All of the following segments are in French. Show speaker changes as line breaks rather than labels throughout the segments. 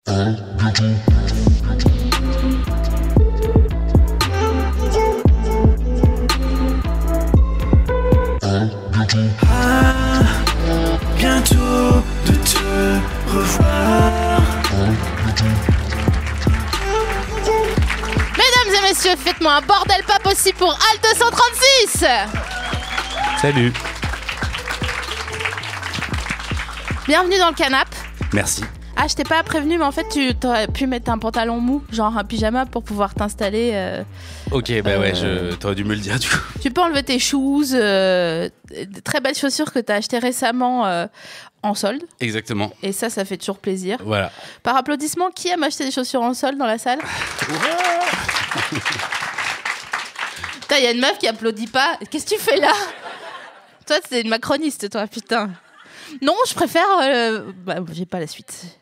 Bientôt de te revoir.
Mesdames et messieurs, faites-moi un bordel pas possible pour Alt 236.
Salut.
Bienvenue dans le canap'.
Merci.
Ah, je t'ai pas prévenu, mais en fait, tu t'aurais pu mettre un pantalon mou, genre un pyjama, pour pouvoir t'installer.
Ok, bah ouais, t'aurais dû me le dire du coup.
Tu peux enlever tes shoes, très belles chaussures que t'as achetées récemment en solde.
Exactement.
Et ça fait toujours plaisir.
Voilà.
Par applaudissement, qui aime acheter des chaussures en solde dans la salle? Putain, il y a une meuf qui applaudit pas. Qu'est-ce que tu fais là? Toi, c'est une macroniste, toi, putain. Non, je préfère... Bah, j'ai pas la suite.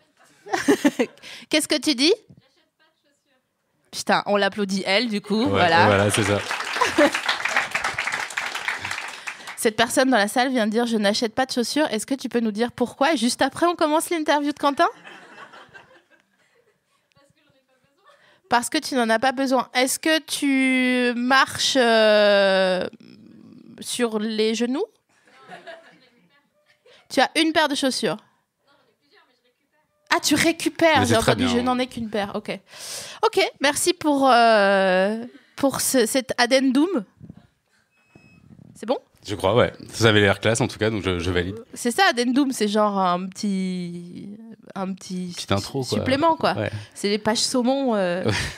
Qu'est-ce que tu dis? Putain, on l'applaudit elle, du coup.
Ouais,
voilà,
c'est ça.
Cette personne dans la salle vient de dire « Je n'achète pas de chaussures. Est-ce que tu peux nous dire pourquoi ?» Et juste après, on commence l'interview de Quentin. Parce que tu n'en as pas besoin. Est-ce que tu marches sur les genoux? Tu as une paire de chaussures? Ah, tu récupères. J'ai entendu, je n'en ai qu'une paire. Ok, merci pour cet addendum. C'est bon?
Je crois, ouais. Ça avait l'air classe en tout cas, donc je valide.
C'est ça, addendum, c'est genre un petit
petite intro, quoi.
Supplément, quoi.
Ouais.
C'est les pages saumon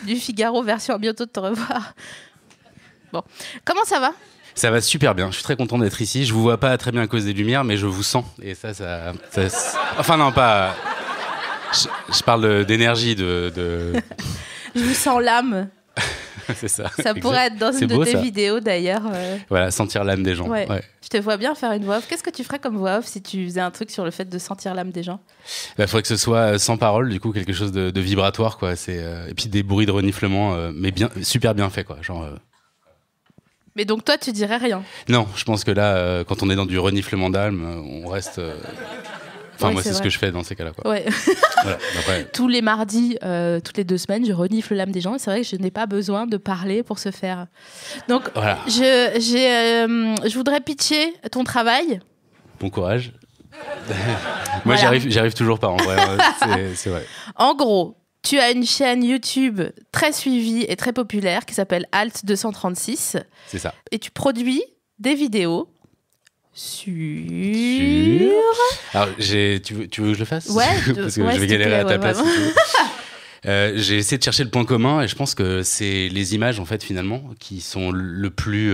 du Figaro, version bientôt de te revoir. Bon, comment ça va?
Ça va super bien, je suis très content d'être ici. Je vous vois pas très bien à cause des lumières, mais je vous sens. Et ça... Enfin non, pas... Je parle d'énergie, de...
Je vous sens l'âme.
C'est ça.
Ça pourrait être dans une de tes vidéos d'ailleurs.
Voilà, sentir l'âme des gens.
Ouais.
Ouais.
Je te vois bien faire une voix off. Qu'est-ce que tu ferais comme voix off si tu faisais un truc sur le fait de sentir l'âme des gens?
Bah, faudrait que ce soit sans parole, du coup, quelque chose de vibratoire, quoi. Et puis des bruits de reniflement, mais super bien fait, quoi. Genre...
Mais donc toi, tu dirais rien?
Non, je pense que là, quand on est dans du reniflement d'âme, on reste... Enfin, moi, c'est ce que je fais dans ces cas-là, quoi.
Ouais.
Voilà. Après...
Tous les mardis, toutes les 2 semaines, je renifle l'âme des gens. Et c'est vrai que je n'ai pas besoin de parler pour ce faire. Donc, voilà. Je voudrais pitcher ton travail.
Bon courage. Moi, voilà. j'y arrive toujours pas, en vrai. C'est vrai.
En gros, tu as une chaîne YouTube très suivie et très populaire qui s'appelle Alt 236.
C'est ça.
Et tu produis des vidéos sur...
Alors, tu veux que je le fasse?
Ouais.
Parce que je vais galérer à ta place. J'ai essayé de chercher le point commun et je pense que c'est les images, en fait, finalement, qui sont le plus...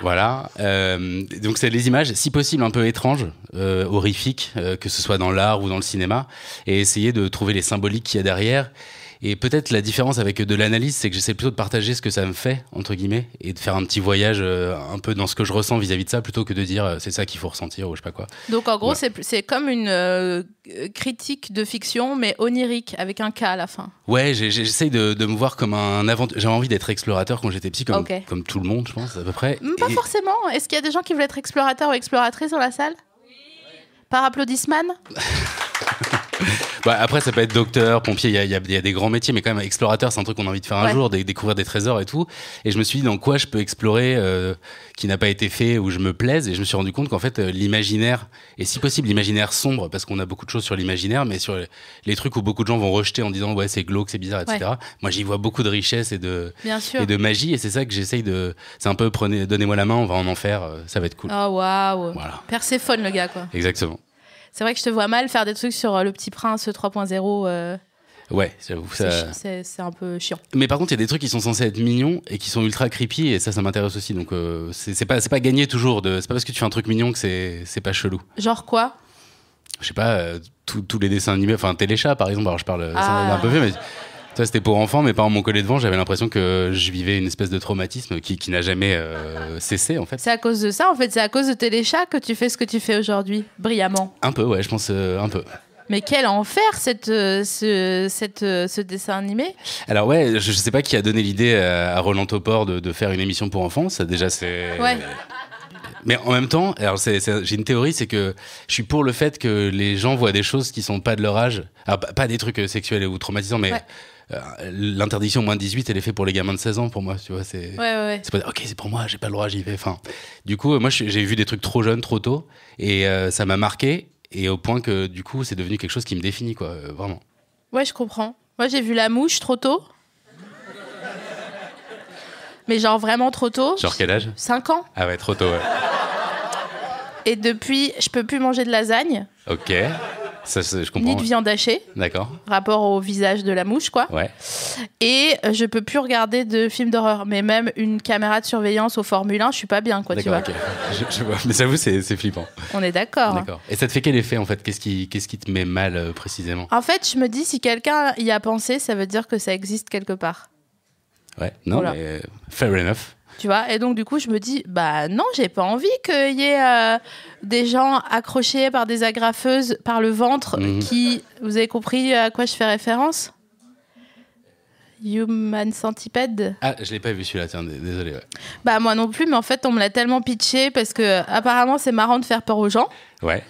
Voilà. Donc, c'est les images, si possible, un peu étranges, horrifiques, que ce soit dans l'art ou dans le cinéma, et essayer de trouver les symboliques qu'il y a derrière. Et peut-être la différence avec de l'analyse, c'est que j'essaie plutôt de partager ce que ça me fait, entre guillemets, et de faire un petit voyage un peu dans ce que je ressens vis-à-vis de ça, plutôt que de dire c'est ça qu'il faut ressentir ou je sais pas quoi.
Donc en gros, c'est comme une critique de fiction, mais onirique, avec un K à la fin.
Ouais, j'essaie de me voir comme un aventure. J'avais envie d'être explorateur quand j'étais petit, comme tout le monde, je pense, à peu près.
Pas forcément. Est-ce qu'il y a des gens qui veulent être explorateurs ou exploratrices dans la salle? Par applaudissement.
Bah, après, ça peut être docteur, pompier, il y a des grands métiers, mais quand même, explorateur, c'est un truc qu'on a envie de faire un jour, découvrir des trésors et tout. Et je me suis dit dans quoi je peux explorer qui n'a pas été fait, où je me plaise. Et je me suis rendu compte qu'en fait, l'imaginaire, et si possible, l'imaginaire sombre, parce qu'on a beaucoup de choses sur l'imaginaire, mais sur les trucs où beaucoup de gens vont rejeter en disant ouais, c'est glauque, c'est bizarre, etc. Ouais. Moi, j'y vois beaucoup de richesse et de magie. Et c'est ça que j'essaye de. C'est un peu donnez-moi la main, on va en enfer, ça va être cool.
Oh waouh!
Voilà.
Perséphone, le gars, quoi.
Exactement.
C'est vrai que je te vois mal faire des trucs sur Le Petit Prince 3.0.
Ouais, j'avoue.
C'est un peu chiant.
Mais par contre, il y a des trucs qui sont censés être mignons et qui sont ultra creepy, et ça m'intéresse aussi. Donc, c'est pas gagné toujours. C'est pas parce que tu fais un truc mignon que c'est pas chelou.
Genre quoi?
Je sais pas, tous les dessins animés, enfin Téléchat par exemple. Alors je parle, c'est un peu vieux, mais ça c'était pour enfants. Mes parents m'ont collé devant, j'avais l'impression que je vivais une espèce de traumatisme qui n'a jamais cessé en fait.
C'est à cause de ça en fait, c'est à cause de Téléchat que tu fais ce que tu fais aujourd'hui, brillamment.
Un peu, ouais, je pense un peu.
Mais quel enfer ce dessin animé.
Alors ouais, je sais pas qui a donné l'idée à Roland Topor de faire une émission pour enfants. Ça déjà c'est...
Ouais.
Mais en même temps, alors j'ai une théorie, c'est que je suis pour le fait que les gens voient des choses qui sont pas de leur âge. Alors, pas des trucs sexuels ou traumatisants, mais l'interdiction moins de 18, elle est faite pour les gamins de 16 ans, pour moi. Tu vois, c'est pas ok, c'est pour moi, j'ai pas le droit, j'y vais. Enfin, du coup, moi, j'ai vu des trucs trop jeunes, trop tôt, et ça m'a marqué, et au point que du coup, c'est devenu quelque chose qui me définit, quoi, vraiment.
Ouais, je comprends. Moi, j'ai vu La Mouche trop tôt. Mais genre vraiment trop tôt.
Genre quel âge ?
5 ans.
Ah ouais, trop tôt, ouais.
Et depuis, je peux plus manger de lasagne.
Ok, ça, je comprends.
Ni de viande hachée.
D'accord.
Rapport au visage de la mouche, quoi.
Ouais.
Et je peux plus regarder de films d'horreur. Mais même une caméra de surveillance au Formule 1, je suis pas bien, quoi, tu vois.
D'accord, ok. Je vois. Mais j'avoue, c'est flippant.
On est d'accord.
D'accord. Et ça te fait quel effet, en fait ? Qu'est-ce qui te met mal, précisément ?
En fait, je me dis, si quelqu'un y a pensé, ça veut dire que ça existe quelque part.
Ouais, non,
Voilà.
mais fair enough.
Tu vois, et donc du coup je me dis bah non, j'ai pas envie qu'il y ait des gens accrochés par des agrafeuses par le ventre qui, vous avez compris à quoi je fais référence ? Human Centipede.
Ah, je l'ai pas vu celui-là, tiens, désolé. Ouais.
Bah moi non plus, mais en fait on me l'a tellement pitché parce que apparemment c'est marrant de faire peur aux gens.
Ouais.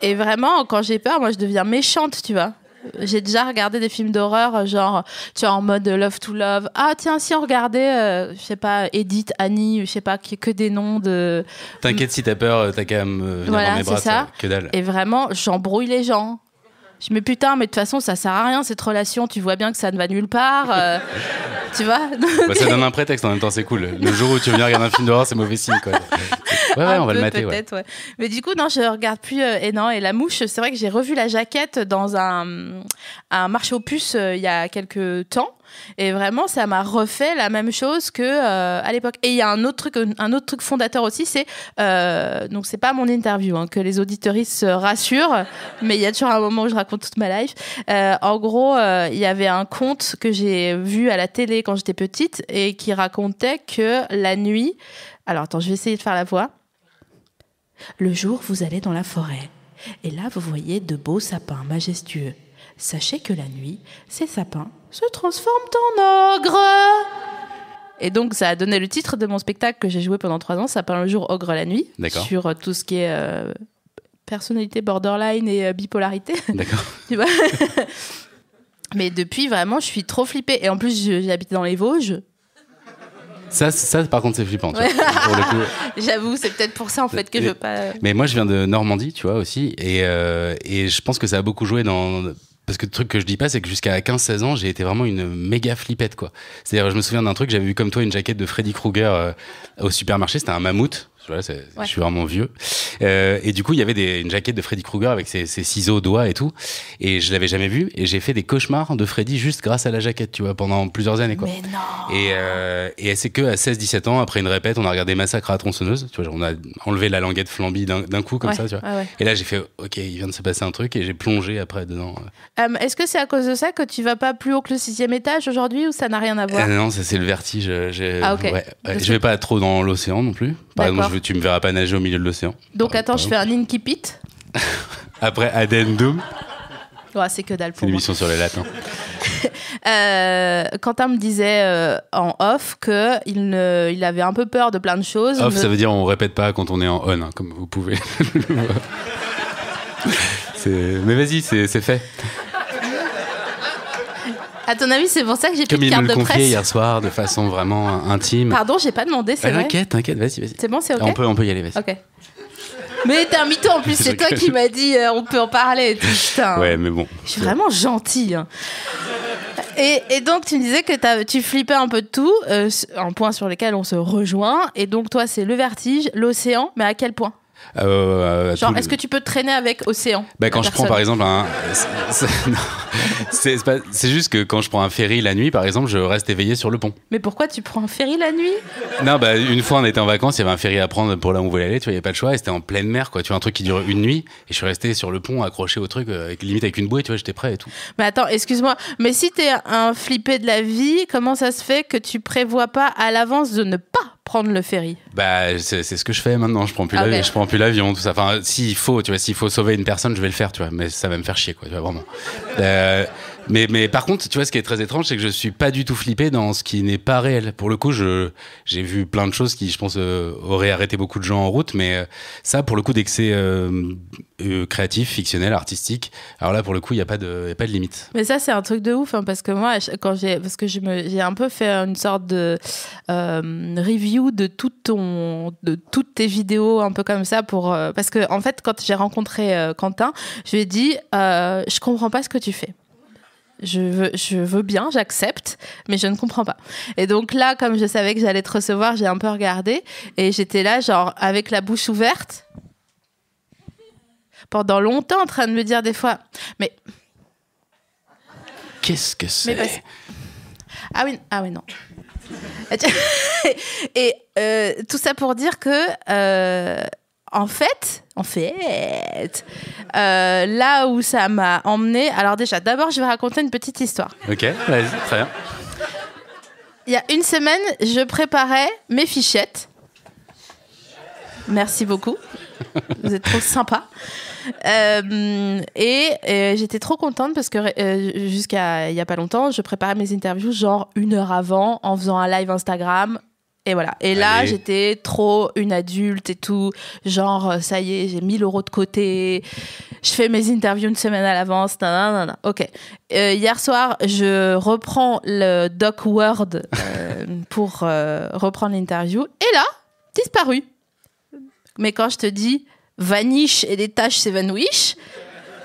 Et vraiment quand j'ai peur, moi je deviens méchante, tu vois. J'ai déjà regardé des films d'horreur, genre, tu vois, en mode Love to Love. Ah, tiens, si on regardait, je sais pas, Edith, Annie, je sais pas, que des noms de.
T'inquiète, si t'as peur, t'as qu'à me venir dans mes bras,
ça.
Que dalle.
Et vraiment, j'embrouille les gens. Je me dis, putain, mais de toute façon, ça sert à rien, cette relation, tu vois bien que ça ne va nulle part. Tu vois.
Bah, ça donne un prétexte en même temps, c'est cool. Le jour où tu viens regarder un film d'horreur, c'est mauvais signe, quoi. Ouais, on va le mater,
peut-être, ouais. Mais du coup, non, je regarde plus. Et non, et La Mouche, c'est vrai que j'ai revu la jaquette dans un marché aux puces il y a quelques temps. Et vraiment, ça m'a refait la même chose que à l'époque. Et il y a un autre truc fondateur aussi, c'est donc c'est pas mon interview, hein, que les auditeuristes se rassurent, mais il y a toujours un moment où je raconte toute ma life. En gros, il y avait un conte que j'ai vu à la télé quand j'étais petite et qui racontait que la nuit. Alors attends, je vais essayer de faire la voix. Le jour, vous allez dans la forêt et là, vous voyez de beaux sapins majestueux. Sachez que la nuit, ces sapins se transforment en ogres. Et donc, ça a donné le titre de mon spectacle que j'ai joué pendant 3 ans, ça s'appelle Le jour, ogre la nuit.
D'accord.
Sur tout ce qui est personnalité borderline et bipolarité.
D'accord.
Tu vois. Mais depuis, vraiment, je suis trop flippée. Et en plus, j'habite dans les Vosges.
Ça, par contre, c'est flippant. Tu vois, pour le coup.
J'avoue, c'est peut-être pour ça, en fait, que je veux pas...
Mais moi, je viens de Normandie, tu vois, aussi. Et je pense que ça a beaucoup joué dans... Parce que le truc que je dis pas, c'est que jusqu'à 15-16 ans, j'ai été vraiment une méga flippette, quoi. C'est-à-dire, je me souviens d'un truc, j'avais vu comme toi une jaquette de Freddy Krueger au supermarché, c'était un mammouth. Voilà, je suis vraiment vieux. Et du coup, il y avait une jaquette de Freddy Krueger avec ses ciseaux, doigts et tout. Et je l'avais jamais vu. Et j'ai fait des cauchemars de Freddy juste grâce à la jaquette, tu vois, pendant plusieurs années, quoi.
Mais non.
Et c'est que à 16-17 ans, après une répète, on a regardé Massacre à la tronçonneuse. Tu vois, on a enlevé la languette Flamby d'un coup, comme ça, tu vois.
Ouais.
Et là, j'ai fait, ok, il vient de se passer un truc. Et j'ai plongé après dedans.
Est-ce que c'est à cause de ça que tu vas pas plus haut que le 6e étage aujourd'hui ou ça n'a rien à voir?
Non, ça c'est le vertige.
Ah, ok.
Ouais. Je vais pas trop dans l'océan non plus. Par exemple, tu me verras pas nager au milieu de l'océan.
Donc attends, je fais un Inkipit.
Après Addendum.
Ouais, c'est que dalle pour
C'est une
moi.
émission sur les latins.
Quentin me disait en off qu'il avait un peu peur de plein de choses.
Off, ça veut dire on répète pas quand on est en on, hein, comme vous pouvez. Mais vas-y, c'est fait.
À ton avis, c'est pour ça que j'ai plus
Comme
de
il
carte
me
de
le confiait
presse.
hier soir de façon vraiment intime.
Pardon, j'ai pas demandé, c'est vrai.
T'inquiète, vas-y.
C'est bon, c'est ok.
On peut y aller, vas-y.
Ok. Mais t'es un mytho en plus, c'est toi qui m'as dit on peut en parler. Putain.
Ouais, mais bon.
Je suis vraiment gentille. Hein. Et donc, tu me disais que tu flippais un peu de tout, un point sur lequel on se rejoint. Et donc, toi, c'est le vertige, l'océan, mais à quel point? Genre, est-ce que tu peux te traîner avec océan?
Quand je prends par exemple c'est juste que quand je prends un ferry la nuit, par exemple, je reste éveillé sur le pont.
Mais pourquoi tu prends un ferry la nuit?
Non, une fois on était en vacances, il y avait un ferry à prendre pour là où on voulait aller, tu vois, il n'y avait pas le choix, et c'était en pleine mer, quoi. Tu vois, un truc qui dure une nuit, et je suis resté sur le pont accroché au truc, limite avec une bouée, tu vois, j'étais prêt et tout.
Mais attends, excuse-moi, mais si t'es un flippé de la vie, comment ça se fait que tu prévois pas à l'avance de ne pas prendre le ferry?
C'est ce que je fais maintenant, je prends plus l'avion, tout ça. Enfin, s'il faut sauver une personne, je vais le faire, tu vois, mais ça va me faire chier, quoi, tu vois, vraiment. Mais par contre, tu vois, ce qui est très étrange, c'est que je suis pas du tout flippé dans ce qui n'est pas réel. Pour le coup, j'ai vu plein de choses qui, je pense, auraient arrêté beaucoup de gens en route, mais ça, pour le coup, dès que c'est créatif, fictionnel, artistique, alors là, pour le coup, il y a pas de limite.
Mais ça, c'est un truc de ouf, hein, parce que moi, j'ai un peu fait une sorte de review de toutes tes vidéos, un peu comme ça, parce que en fait, quand j'ai rencontré Quentin, je lui ai dit, je comprends pas ce que tu fais. Je veux bien, j'accepte, mais je ne comprends pas. Et donc là, comme je savais que j'allais te recevoir, j'ai un peu regardé et j'étais là, genre, avec la bouche ouverte, pendant longtemps, en train de me dire des fois, mais...
Qu'est-ce que c'est
Ah oui, non. Et tout ça pour dire que... En fait, là où ça m'a emmené... Alors déjà, d'abord, je vais raconter une petite histoire.
Ok, vas-y, très bien.
Il y a une semaine, je préparais mes fichettes. Merci beaucoup. Vous êtes trop sympa. Et j'étais trop contente parce que jusqu'à il n'y a pas longtemps, je préparais mes interviews genre 1 heure avant en faisant un live Instagram. Et voilà. Et là, j'étais trop une adulte et tout. Genre, ça y est, j'ai 1 000 € de côté. Je fais mes interviews 1 semaine à l'avance. Nanana. Ok. Hier soir, je reprends le doc Word pour reprendre l'interview. Et là, disparu. Mais quand je te dis vanish et les tâches s'évanouissent,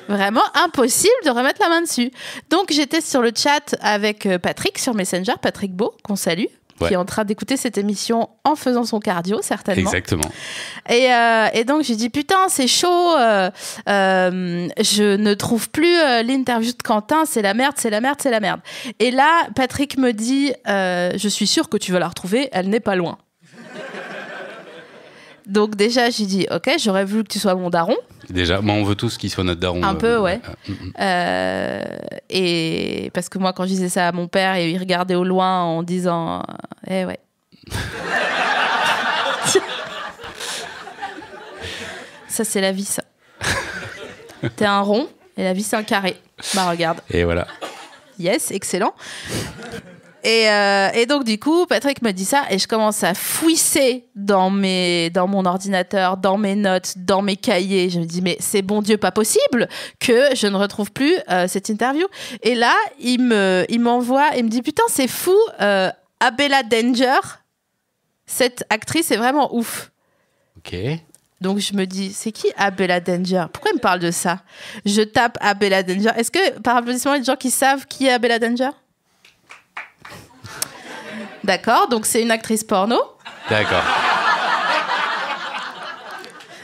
vraiment impossible de remettre la main dessus. Donc, j'étais sur le chat avec Patrick sur Messenger, Patrick Beau, qu'on salue. Qui est en train d'écouter cette émission en faisant son cardio, certainement.
Exactement.
Et donc, j'ai dit, putain, c'est chaud. Je ne trouve plus l'interview de Quentin. C'est la merde. Et là, Patrick me dit, je suis sûre que tu vas la retrouver. Elle n'est pas loin. Donc déjà, j'ai dit, ok, j'aurais voulu que tu sois mon daron.
Déjà, moi, on veut tous qu'il soit notre daron.
Un peu, ouais. Et parce que moi, quand je disais ça à mon père, il regardait au loin en disant, ouais. Ça, c'est la vie, ça. T'es un rond et la vie, c'est un carré. Bah, regarde.
Et voilà.
Yes, excellent. Et donc, du coup, Patrick me dit ça et je commence à fouisser dans mon ordinateur, dans mes notes, dans mes cahiers. Je me dis, mais c'est bon Dieu, pas possible que je ne retrouve plus cette interview. Et là, il m'envoie, il me dit, putain, c'est fou, Abella Danger, cette actrice est vraiment ouf.
Ok.
Donc, je me dis, c'est qui Abella Danger? Pourquoi il me parle de ça? Je tape Abella Danger. Est-ce que, par applaudissement, il y a des gens qui savent qui est Abella Danger? D'accord, donc c'est une actrice porno.
D'accord.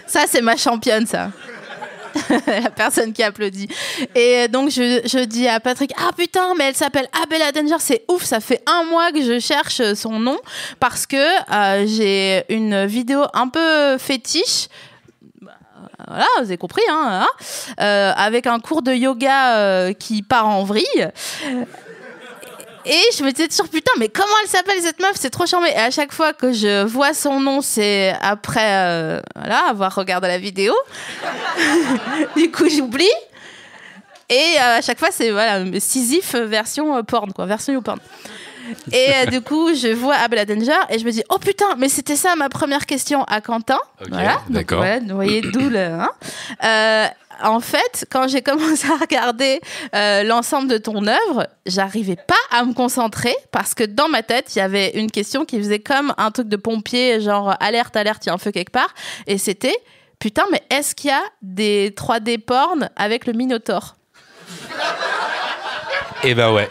Ça, c'est ma championne, ça. La personne qui applaudit. Et donc, je dis à Patrick, ah putain, mais elle s'appelle Abella Danger, c'est ouf, ça fait 1 mois que je cherche son nom parce que j'ai une vidéo un peu fétiche. Voilà, vous avez compris, hein, avec un cours de yoga qui part en vrille. Et je me disais toujours, putain, mais comment elle s'appelle cette meuf? C'est trop charmé. Et à chaque fois que je vois son nom, c'est après avoir regardé la vidéo. Du coup, j'oublie. Et à chaque fois, c'est Sisyphe version porn, quoi, version YouPorn. Et du coup, je vois Abella Danger et je me dis, oh putain, mais c'était ça ma première question à Quentin.
Okay,
voilà,
d'accord.
Donc, vous voyez d'où le... en fait, quand j'ai commencé à regarder l'ensemble de ton œuvre, j'arrivais pas à me concentrer parce que dans ma tête, il y avait une question qui faisait comme un truc de pompier, genre alerte, il y a un feu quelque part. Et c'était, putain, mais est-ce qu'il y a des 3D porn avec le Minotaure?
Eh ben ouais.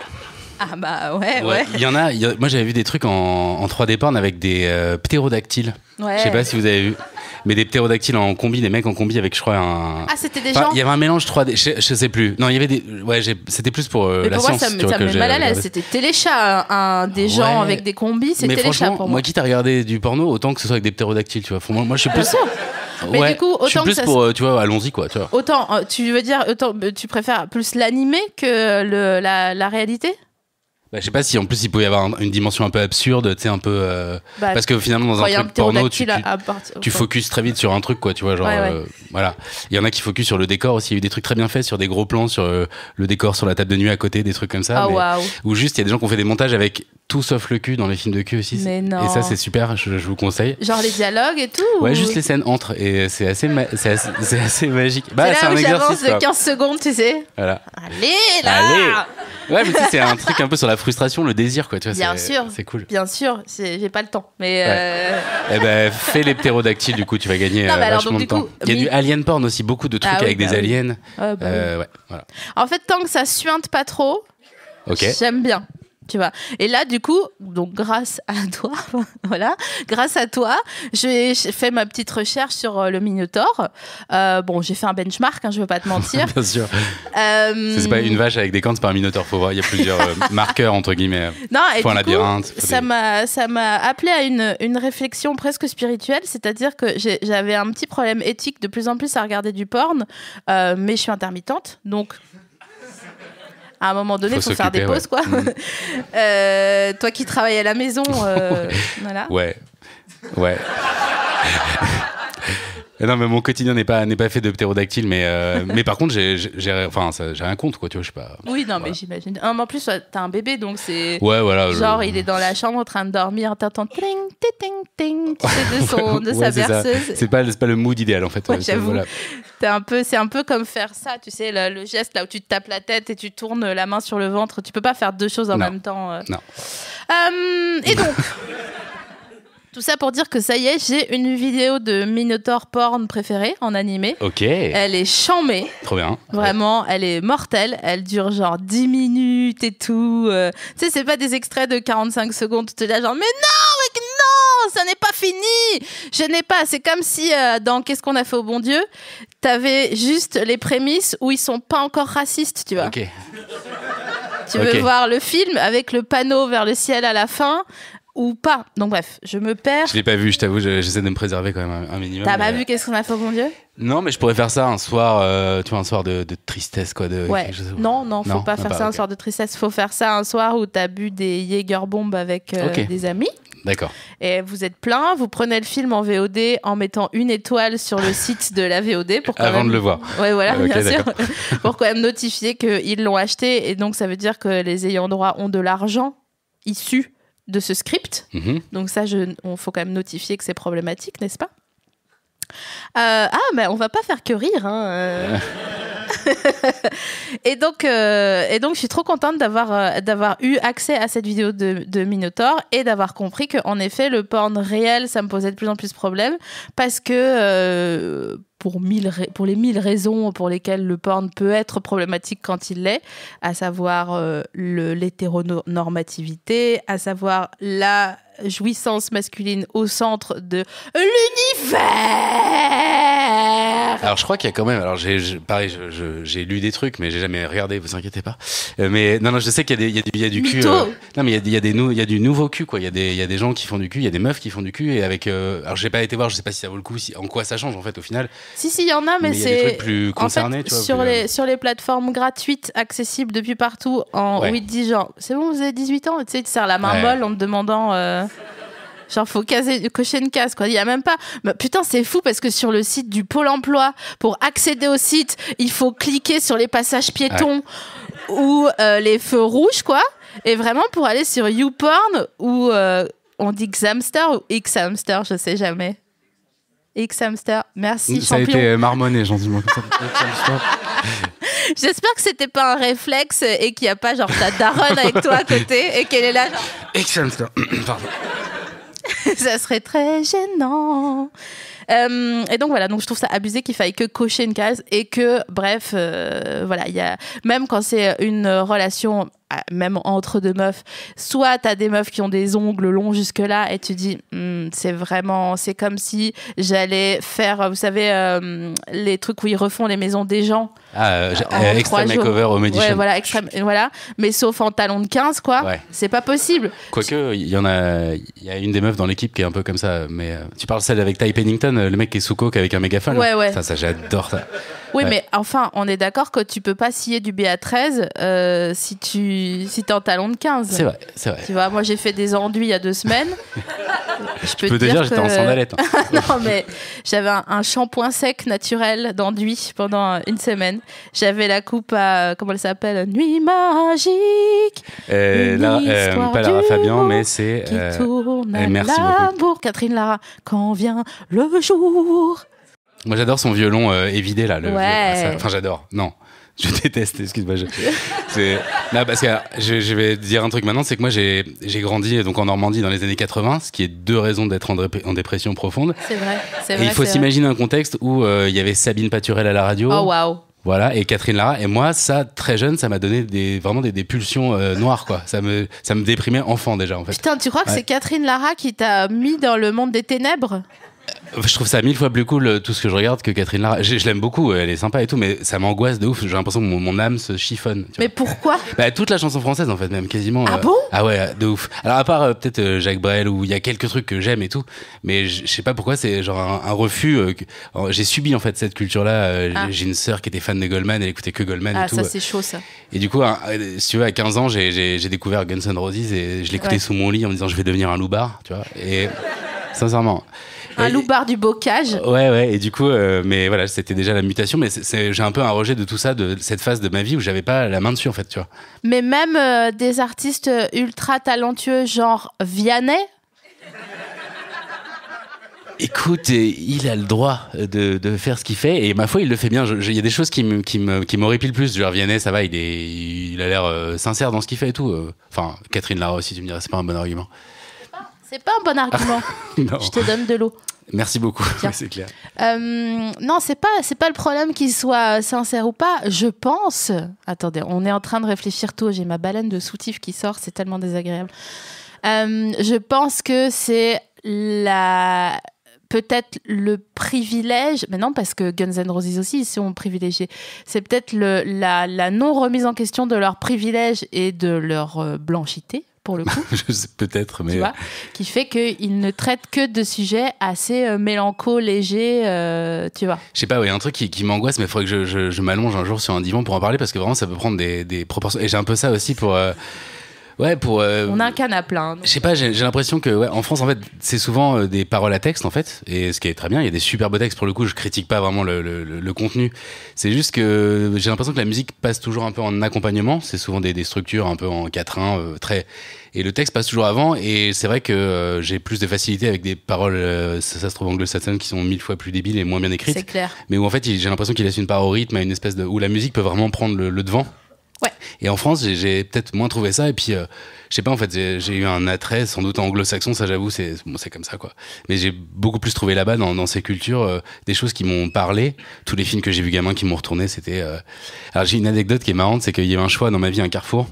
Ah bah ouais.
Il y en a, moi j'avais vu des trucs en 3D porn avec des ptérodactyles.
Ouais.
Je sais pas si vous avez vu. Mais des ptérodactyles en combi, des mecs en combi avec, je crois, un...
Ah, c'était des gens...
Il y avait un mélange 3D, je sais plus. Non, il y avait des... Ouais, c'était plus pour la science.
Ça me met mal à l'aise. C'était téléchat, des gens avec des combis, c'est téléchat pour moi.
Moi, quitte à regarder du porno, autant que ce soit avec des ptérodactyles, tu vois. Moi, je suis plus...
Mais
ouais,
du coup, autant
je suis plus pour, tu vois, allons-y, quoi, tu vois.
Autant, tu veux dire, tu préfères plus l'animé que la réalité?
Bah, je sais pas si en plus il pouvait y avoir une dimension un peu absurde, tu sais, un peu. Parce que finalement, dans un truc porno, tu focuses très vite sur un truc, quoi, tu vois, genre. Voilà. Il y en a qui focusent sur le décor aussi. Il y a eu des trucs très bien faits sur des gros plans, sur le décor, sur la table de nuit à côté, des trucs comme ça. Ou juste, il y a des gens qui ont fait des montages avec tout sauf le cul dans les films de cul aussi.
Mais non.
Et ça, c'est super, je vous conseille.
Genre les dialogues et tout.
Ouais, juste les scènes entre. Et c'est assez magique.
Bah, c'est un exercice. De 15 secondes, tu sais.
Voilà.
Allez, là.
Ouais, mais tu sais, c'est un truc un peu sur la frustration, le désir, quoi. Tu vois,
bien sûr.
C'est cool.
Bien sûr, j'ai pas le temps. Mais.
Eh ben, fais les ptérodactyles, du coup, tu vas gagner vachement de temps. Il y a du alien porn aussi, beaucoup de trucs avec des aliens.
Ouais, voilà. En fait, tant que ça suinte pas trop, j'aime bien. Tu vois. Et là, du coup, donc grâce à toi, grâce à toi, j'ai fait ma petite recherche sur le Minotaur. Bon, j'ai fait un benchmark, je veux pas te mentir.
Bien sûr. C'est pas une vache avec des cornes, c'est pas un Minotaur. Faut voir, il y a plusieurs marqueurs entre guillemets.
Non, et
faut un labyrinthe.
Ça m'a appelé à une réflexion presque spirituelle, c'est-à-dire que j'avais un petit problème éthique de plus en plus à regarder du porn, mais je suis intermittente, donc. À un moment donné, il faut faire des pauses, quoi. Toi qui travailles à la maison, voilà.
Ouais. Non, mais mon quotidien n'est pas fait de ptérodactyle, mais par contre, j'ai un compte, quoi, tu vois, je sais pas.
Oui, non, mais j'imagine. En plus, t'as un bébé, donc c'est.
Ouais, voilà.
Genre, il est dans la chambre en train de dormir, t'entends ting, ting, ting, tu sais, de sa berceuse.
C'est pas le mood idéal, en fait.
Ouais, j'avoue. Voilà. C'est un peu comme faire ça, tu sais, le geste là où tu te tapes la tête et tu tournes la main sur le ventre. Tu peux pas faire deux choses en même temps.
Non.
Et donc. Tout ça pour dire que ça y est, j'ai une vidéo de Minotaur porn préférée en animé.
Ok.
Elle est chambée.
Trop bien.
Vraiment, elle est mortelle. Elle dure genre 10 minutes et tout. Tu sais, c'est pas des extraits de 45 secondes. Tu te dis genre, mais non, ça n'est pas fini. Je n'ai pas. C'est comme si dans Qu'est-ce qu'on a fait au bon Dieu, t'avais juste les prémices où ils sont pas encore racistes, tu vois.
Ok.
Tu veux voir le film avec le panneau vers le ciel à la fin ou pas. Donc bref, je me perds.
Je l'ai pas vu, je t'avoue, j'essaie de me préserver quand même un minimum.
T'as pas vu Qu'est-ce qu'on a fait au bon Dieu ?
Non, mais je pourrais faire ça un soir, tu vois, un soir de tristesse, quoi.
Ouais. Non, faut pas faire ça un soir de tristesse. Faut faire ça un soir où t'as bu des Jägerbombes avec des amis.
D'accord.
Et vous êtes plein, vous prenez le film en VOD en mettant 1 étoile sur le site de la VOD pour
avant de le voir.
Ouais, voilà, bien sûr. Pour quand même notifier qu'ils l'ont acheté. Et donc, ça veut dire que les ayants droit ont de l'argent issu de ce script. Donc ça, faut quand même notifier que c'est problématique, n'est-ce pas ? Mais on va pas faire que rire. Et donc, je suis trop contente d'avoir eu accès à cette vidéo de Minotaur et d'avoir compris qu'en effet, le porn réel, ça me posait de plus en plus de problèmes parce que pour les 1000 raisons pour lesquelles le porn peut être problématique quand il l'est, à savoir l'hétéronormativité, à savoir la jouissance masculine au centre de l'univers.
Alors je crois qu'il y a quand même, pareil, j'ai lu des trucs, mais j'ai jamais regardé, vous inquiétez pas. Mais non, je sais qu'il y a du cul. Non, mais il y a du nouveau cul, quoi. Il y a des gens qui font du cul, il y a des meufs qui font du cul, et avec. Alors j'ai pas été voir, je sais pas si ça vaut le coup, en quoi ça change en fait au final.
Si, il y en a, mais
c'est.
Il y a
des trucs plus concernés,
en fait,
tu vois.
Sur les plateformes gratuites, accessibles depuis partout, où ils te disent genre, c'est bon, vous avez 18 ans, tu sais, ils te serrent la main molle en te demandant. Genre, faut cocher une case, quoi. Il y a même pas. Bah, putain, c'est fou parce que sur le site du Pôle emploi, pour accéder au site, il faut cliquer sur les passages piétons ou les feux rouges, quoi. Et vraiment, pour aller sur YouPorn ou on dit Xhamster ou Xhamster, je sais jamais. Xhamster, merci,
ça
champion.
Ça a été marmonné, gentiment.
J'espère que c'était pas un réflexe et qu'il n'y a pas genre ta daronne avec toi à côté et qu'elle est là genre...
Xhamster, pardon.
Ça serait très gênant. Et donc voilà, donc je trouve ça abusé qu'il faille que cocher une case et que bref, voilà, il y a même quand c'est une relation même entre deux meufs, soit t'as des meufs qui ont des ongles longs jusque là et tu dis c'est comme si j'allais faire, vous savez, les trucs où ils refont les maisons des gens.
Extreme makeover au Medition.
Ouais, voilà, voilà, mais sauf en talon de 15, quoi. Ouais. C'est pas possible.
Quoique, il y a une des meufs dans l'équipe qui est un peu comme ça, mais tu parles celle avec Ty Pennington, le mec qui est sous coke avec un mégaphone.
Ouais.
Ça j'adore ça.
Oui,
Ouais.
mais enfin, on est d'accord que tu peux pas scier du BA13 si t'es en talon de 15.
C'est vrai, c'est vrai.
Tu vois, moi j'ai fait des enduits il y a 2 semaines.
Je peux te dire, j'étais en sandalette. Hein.
Non, mais j'avais un shampoing sec naturel d'enduit pendant 1 semaine. J'avais la coupe à, comment elle s'appelle, Nuit magique.
Là,
Histoire
pas Lara Fabian,
d'amour
mais c'est.
qui tourne à
merci beaucoup.
l'amour. Catherine Lara, quand vient le jour.
Moi, j'adore son violon évidé, là.
Ouais.
Enfin, j'adore. Non. Je déteste, excuse-moi. Non, parce que je vais te dire un truc maintenant, c'est que moi, j'ai grandi donc, en Normandie dans les années 80, ce qui est 2 raisons d'être en dépression profonde.
C'est vrai, c'est
Et
vrai.
il faut s'imaginer un contexte où il y avait Sabine Paturel à la radio.
Oh, waouh.
Voilà, et Catherine Lara. Et moi, ça, très jeune, ça m'a donné vraiment des pulsions noires, quoi. Ça me déprimait enfant, déjà, en fait.
Putain, tu crois que
Ouais.
c'est Catherine Lara qui t'a mis dans le monde des ténèbres?
Je trouve ça 1000 fois plus cool tout ce que je regarde que Catherine Lara. Je l'aime beaucoup, elle est sympa et tout, mais ça m'angoisse de ouf. J'ai l'impression que mon âme se chiffonne. Tu
Mais
vois.
pourquoi?
Bah, toute la chanson française en fait, même quasiment.
Ah bon?
Ah ouais, de ouf. Alors à part peut-être Jacques Brel où il y a quelques trucs que j'aime et tout, mais je sais pas pourquoi c'est genre un refus. J'ai subi en fait cette culture-là. J'ai une sœur qui était fan de Goldman, elle écoutait que Goldman
Ah,
et tout.
ça c'est chaud ça.
Et du coup, si tu veux, à 15 ans, j'ai découvert Guns N' Roses et je l'écoutais
Ouais.
sous mon lit en me disant je vais devenir un loupard, tu vois. Et sincèrement.
Un
Et-
loupard du bocage.
Ouais, et du coup, mais voilà, c'était déjà la mutation, mais j'ai un peu un rejet de tout ça, de cette phase de ma vie où j'avais pas la main dessus, en fait, tu vois.
Mais même des artistes ultra talentueux, genre Vianney.
Écoute, il a le droit de faire ce qu'il fait, et ma foi, il le fait bien. Il y a des choses qui m'horripilent plus. Genre, Vianney, ça va, il a l'air sincère dans ce qu'il fait et tout. Enfin, Catherine Lara aussi, tu me dirais, c'est pas un bon argument.
C'est pas un bon argument.
Non.
Je te donne de l'eau.
Merci beaucoup,
Tiens.
c'est clair.
Non, c'est pas le problème qu'il soit sincère ou pas. Je pense. Attendez, on est en train de réfléchir tôt. J'ai ma baleine de soutif qui sort. C'est tellement désagréable. Je pense que c'est peut-être le privilège, mais non, parce que Guns N' Roses aussi, ils sont privilégiés. C'est peut-être la non-remise en question de leur privilège et de leur blanchité, pour le coup.
Je sais peut-être, mais.
Tu vois, qui fait qu'ils ne traitent que de sujets assez mélancos, légers, tu vois.
Je sais pas, il y a un truc qui m'angoisse, mais il faudrait que je m'allonge un jour sur un divan pour en parler parce que vraiment ça peut prendre des proportions. Et j'ai un peu ça aussi pour.
On a un canapé là.
Je sais pas, j'ai l'impression que en France en fait c'est souvent des paroles à texte en fait, et ce qui est très bien, il y a des super beaux textes pour le coup, je critique pas vraiment le contenu, c'est juste que j'ai l'impression que la musique passe toujours un peu en accompagnement, c'est souvent des structures un peu en quatrain, très... Et le texte passe toujours avant, et c'est vrai que j'ai plus de facilité avec des paroles, ça se trouve anglo-saxonnes, qui sont 1000 fois plus débiles et moins bien écrites,
C'est clair.
mais où en fait j'ai l'impression qu'il laisse une part au rythme, à une espèce de... où la musique peut vraiment prendre le devant.
Ouais.
Et en France, j'ai peut-être moins trouvé ça. Et puis, je sais pas, en fait, j'ai eu un attrait, sans doute anglo-saxon, ça j'avoue, c'est comme ça, quoi. Mais j'ai beaucoup plus trouvé là-bas, dans ces cultures, des choses qui m'ont parlé. Tous les films que j'ai vus gamin qui m'ont retourné, c'était... Alors, j'ai une anecdote qui est marrante, c'est qu'il y avait un choix dans ma vie, un carrefour.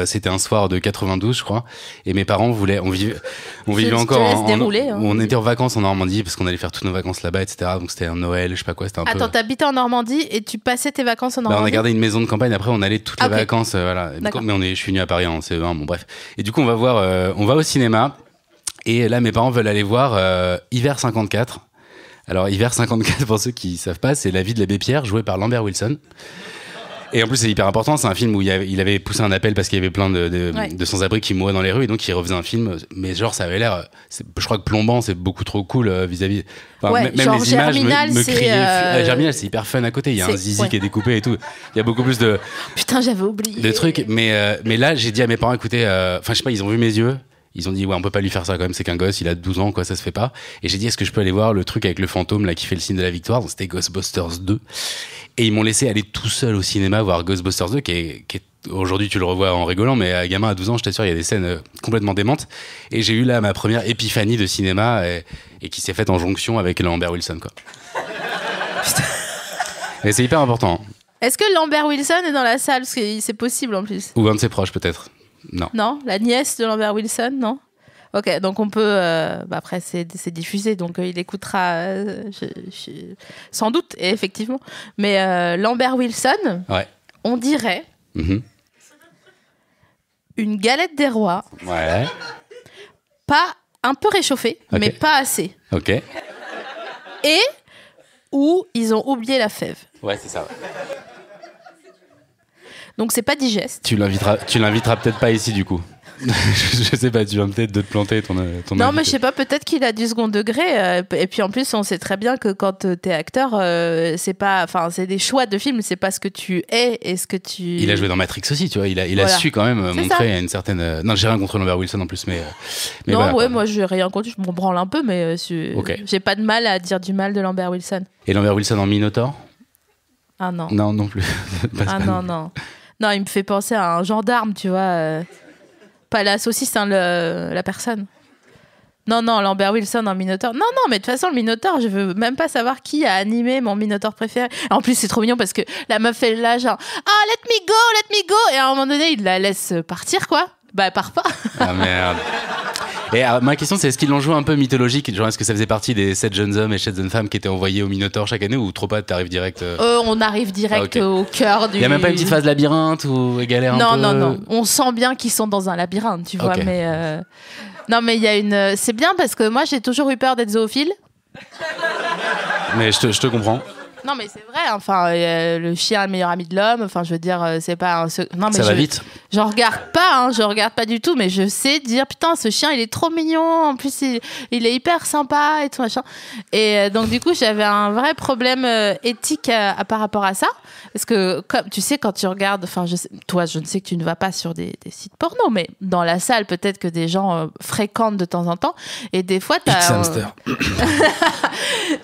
C'était un soir de 92, je crois, et mes parents voulaient, on vivait encore, on était en vacances en Normandie parce qu'on allait faire toutes nos vacances là-bas, etc. Donc c'était un Noël, je sais pas quoi, c'était un peu.
Attends, t'habitais en Normandie et tu passais tes vacances en Normandie?
On a gardé une maison de campagne. Après, on allait toutes les
Ok.
vacances, voilà.
D'accord.
Mais je suis venu à Paris en CE1, bon bref. Et du coup, on va au cinéma. Et là, mes parents veulent aller voir Hiver 54. Alors, Hiver 54, pour ceux qui savent pas, c'est La vie de l'abbé Pierre, joué par Lambert Wilson. Et en plus, c'est hyper important. C'est un film où il avait poussé un appel parce qu'il y avait plein de sans-abri qui mouraient dans les rues. Et donc, il refaisait un film. Mais genre, ça avait l'air... Je crois que Plombant, c'est beaucoup trop cool vis-à-vis... Enfin,
Ouais,
même
genre
les images
Germinal,
me
c'est,
criaient... Germinal, c'est hyper fun à côté. Il y a un
c'est-
zizi
ouais.
qui est découpé et tout. Il y a beaucoup plus de
Putain, j'avais oublié.
trucs. Mais là, j'ai dit à mes parents, écoutez... Enfin, je sais pas, ils ont vu mes yeux. Ils ont dit, ouais, on peut pas lui faire ça quand même, c'est qu'un gosse, il a 12 ans, quoi, ça se fait pas. Et j'ai dit, est-ce que je peux aller voir le truc avec le fantôme, là, qui fait le signe de la victoire? Donc, c'était Ghostbusters 2. Et ils m'ont laissé aller tout seul au cinéma voir Ghostbusters 2, qui est aujourd'hui, tu le revois en rigolant, mais à gamin à 12 ans, je t'assure, il y a des scènes complètement démentes. Et j'ai eu là ma première épiphanie de cinéma, et qui s'est faite en jonction avec Lambert Wilson, quoi. Et c'est hyper important.
Est-ce que Lambert Wilson est dans la salle? Parce que c'est possible en plus.
Ou un de ses proches, peut-être. Non.
Non? La nièce de Lambert Wilson, non? Ok, donc on peut... après, c'est diffusé, donc il écoutera sans doute, et effectivement. Mais Lambert Wilson,
Ouais.
on dirait
Mhm.
une galette des rois,
Ouais.
pas un peu réchauffée,
Ok.
mais pas assez.
Ok.
Et ou ils ont oublié la fève.
Ouais, c'est ça. Ouais.
Donc c'est pas digeste.
Tu l'inviteras peut-être pas ici du coup. Je sais pas, tu viens peut-être de te planter ton
Non,
invité.
mais je sais pas, peut-être qu'il a du second degré. Et puis en plus, on sait très bien que quand t'es acteur, c'est pas, enfin, c'est des choix de film, c'est pas ce que tu es et ce que tu.
Il a joué dans Matrix aussi, tu vois. Il a su quand même montrer une certaine. Non, j'ai rien contre Lambert Wilson en plus, mais
non,
voilà,
ouais, moi j'ai rien contre, je m'en branle un peu, mais
Ok.
j'ai pas de mal à dire du mal de Lambert Wilson.
Et Lambert Wilson en Minotaur?
Ah non.
Non, non plus.
Ah non, non. Non, il me fait penser à un gendarme, tu vois. Pas la saucisse, hein, la personne. Non, non, Lambert Wilson en Minotaur. Non, non, mais de toute façon, le Minotaur, je veux même pas savoir qui a animé mon Minotaur préféré. En plus, c'est trop mignon parce que la meuf fait là, genre, ah, let me go. Et à un moment donné, il la laisse partir, quoi. Bah, elle part pas.
Ah merde. Et alors, ma question, c'est est-ce qu'ils l'ont joué un peu mythologique? Genre, est-ce que ça faisait partie des 7 jeunes hommes et 7 jeunes femmes qui étaient envoyés au Minotaur chaque année ou trop pas, t'arrives direct
On arrive direct au cœur du.
Il y a même pas une petite phase labyrinthe où ils galèrent un peu?
Non, non, non. On sent bien qu'ils sont dans un labyrinthe, tu vois, mais. Non, mais il y a une. C'est bien parce que moi, j'ai toujours eu peur d'être zoophile.
Mais je te comprends.
Non, mais c'est vrai. Enfin, le chien est le meilleur ami de l'homme. Enfin, je veux dire, c'est pas un. Non, mais
ça va vite.
J'en regarde pas, hein, je regarde pas du tout, mais je sais dire putain, ce chien il est trop mignon. En plus, il est hyper sympa et tout machin. Et donc du coup, j'avais un vrai problème éthique par rapport à ça, parce que comme tu sais, quand tu regardes, enfin, toi, je ne sais que tu ne vas pas sur des sites porno, mais dans la salle, peut-être que des gens fréquentent de temps en temps, et des fois, t'as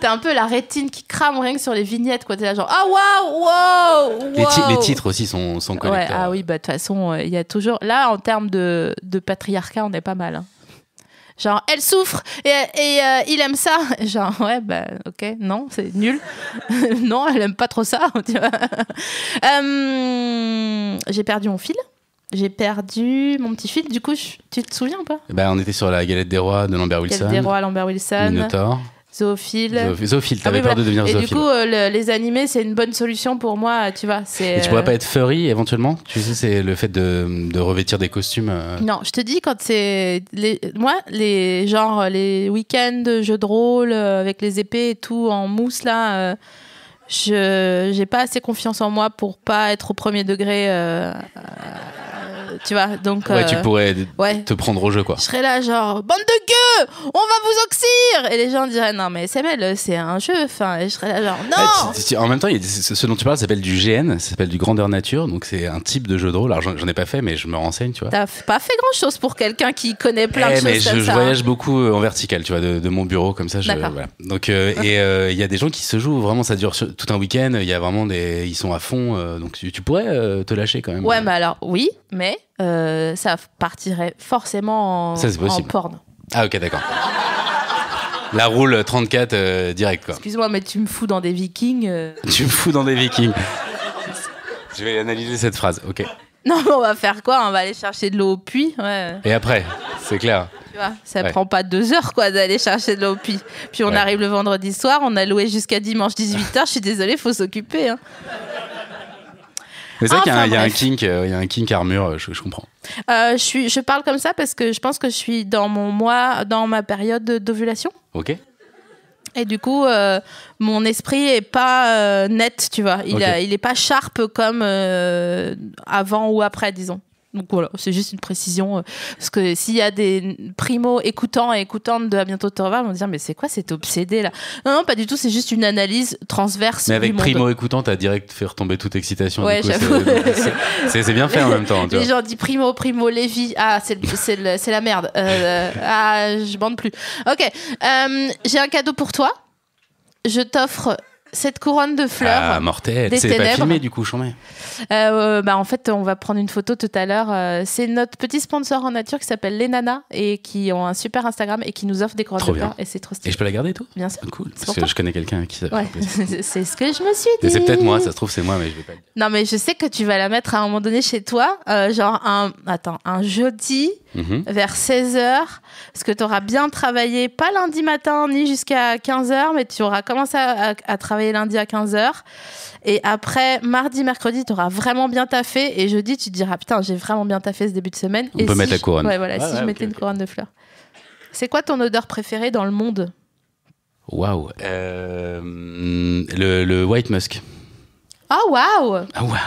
un peu la rétine qui crame rien que sur les vignettes, quoi. T'es là genre ah waouh.
Les titres aussi sont collecteurs.
Ouais, ah oui, bah de toute façon, il y a toujours là en termes de patriarcat, on est pas mal. Hein. Genre elle souffre et il aime ça. Genre ouais bah ok, non c'est nul. Non, elle aime pas trop ça. Tu vois. J'ai perdu mon fil. J'ai perdu mon petit fil. Du coup, tu te souviens ou pas?
Bah, on était sur la Galette des Rois de Lambert Wilson.
Galette des Rois, Lambert Wilson.
Minotaur.
Zoophile.
Zoophile, t'avais peur de devenir zoophile.
Et du coup, les animés, c'est une bonne solution pour moi, tu vois.
Et tu pourrais pas être furry éventuellement? Tu sais, c'est le fait de revêtir des costumes.
Non, je te dis, quand c'est. Moi, les week-ends de jeux de rôle avec les épées et tout en mousse, là, j'ai pas assez confiance en moi pour pas être au premier degré. Tu vois, donc.
Ouais, tu pourrais te prendre au jeu, quoi.
Je serais là, genre, bande de gueux, on va vous oxyre. Et les gens diraient, non, mais SML, c'est un jeu. Enfin, et je serais là, genre, non.
En même temps, ce dont tu parles s'appelle du GN, ça s'appelle du grandeur nature. Donc, c'est un type de jeu de rôle. Alors, j'en ai pas fait, mais je me renseigne, tu vois.
T'as pas fait grand chose pour quelqu'un qui connaît plein de choses.
Mais
je
voyage beaucoup en vertical, tu vois, de mon bureau, comme ça. Voilà. Donc, il y a des gens qui se jouent vraiment, ça dure tout un week-end. Il y a vraiment ils sont à fond. Donc, tu pourrais te lâcher quand même.
Ouais, mais alors, oui, mais. Ça partirait forcément en porn.
Ah ok, d'accord. La roule 34 direct, quoi.
Excuse-moi, mais tu me fous dans des Vikings.
Tu me fous dans des Vikings. Je vais analyser cette phrase, ok.
Non, mais on va faire quoi? On va aller chercher de l'eau au puits, ouais.
Et après, c'est clair.
Tu vois, ça prend pas 2 heures, quoi, d'aller chercher de l'eau au puits. Puis on arrive le vendredi soir, on a loué jusqu'à dimanche 18h. Je suis désolée, faut s'occuper, hein.
Mais c'est vrai qu'il y a un kink armure, je comprends.
Je parle comme ça parce que je pense que je suis dans ma période d'ovulation.
Ok.
Et du coup, mon esprit est pas net, tu vois. Il est pas sharp comme avant ou après, disons. Donc voilà, c'est juste une précision. Parce que s'il y a des primo-écoutants et écoutantes de À bientôt te revoir, ils vont dire mais c'est quoi cet obsédé là? Non, pas du tout, c'est juste une analyse transverse.
Mais avec
du monde.
primo-écoutant, t'as direct fait retomber toute excitation.
Ouais,
du coup, c'est bien fait en même temps.
Les gens disent primo, Lévi. Ah, c'est la merde. Je bande plus. Ok, j'ai un cadeau pour toi. Je t'offre cette couronne de fleurs.
Ah, mortel.
Des
c'est
ténèbres.
Pas filmé du coup, j'en ai.
En fait, on va prendre une photo tout à l'heure. C'est notre petit sponsor en nature qui s'appelle Les Nanas et qui ont un super Instagram et qui nous offre des couronnes de fleurs. Et c'est trop stylé.
Et je peux la garder et tout?
Bien sûr.
Cool. Parce que je connais quelqu'un qui ça.
Ouais. C'est ce que je me suis dit.
Et c'est peut-être moi, ça se trouve c'est moi, mais je vais pas le dire.
Non, mais je sais que tu vas la mettre à un moment donné chez toi, genre un jeudi vers 16h, parce que tu auras bien travaillé, pas lundi matin ni jusqu'à 15h, mais tu auras commencé à travailler lundi à 15h. Et après, mardi, mercredi, tu auras vraiment bien taffé. Et jeudi, tu te diras, putain, j'ai vraiment bien taffé ce début de semaine.
On peut mettre la couronne.
Ouais, voilà, si je mettais une couronne de fleurs. C'est quoi ton odeur préférée dans le monde?
Waouh. Le White Musk.
Oh, waouh!
Ah waouh!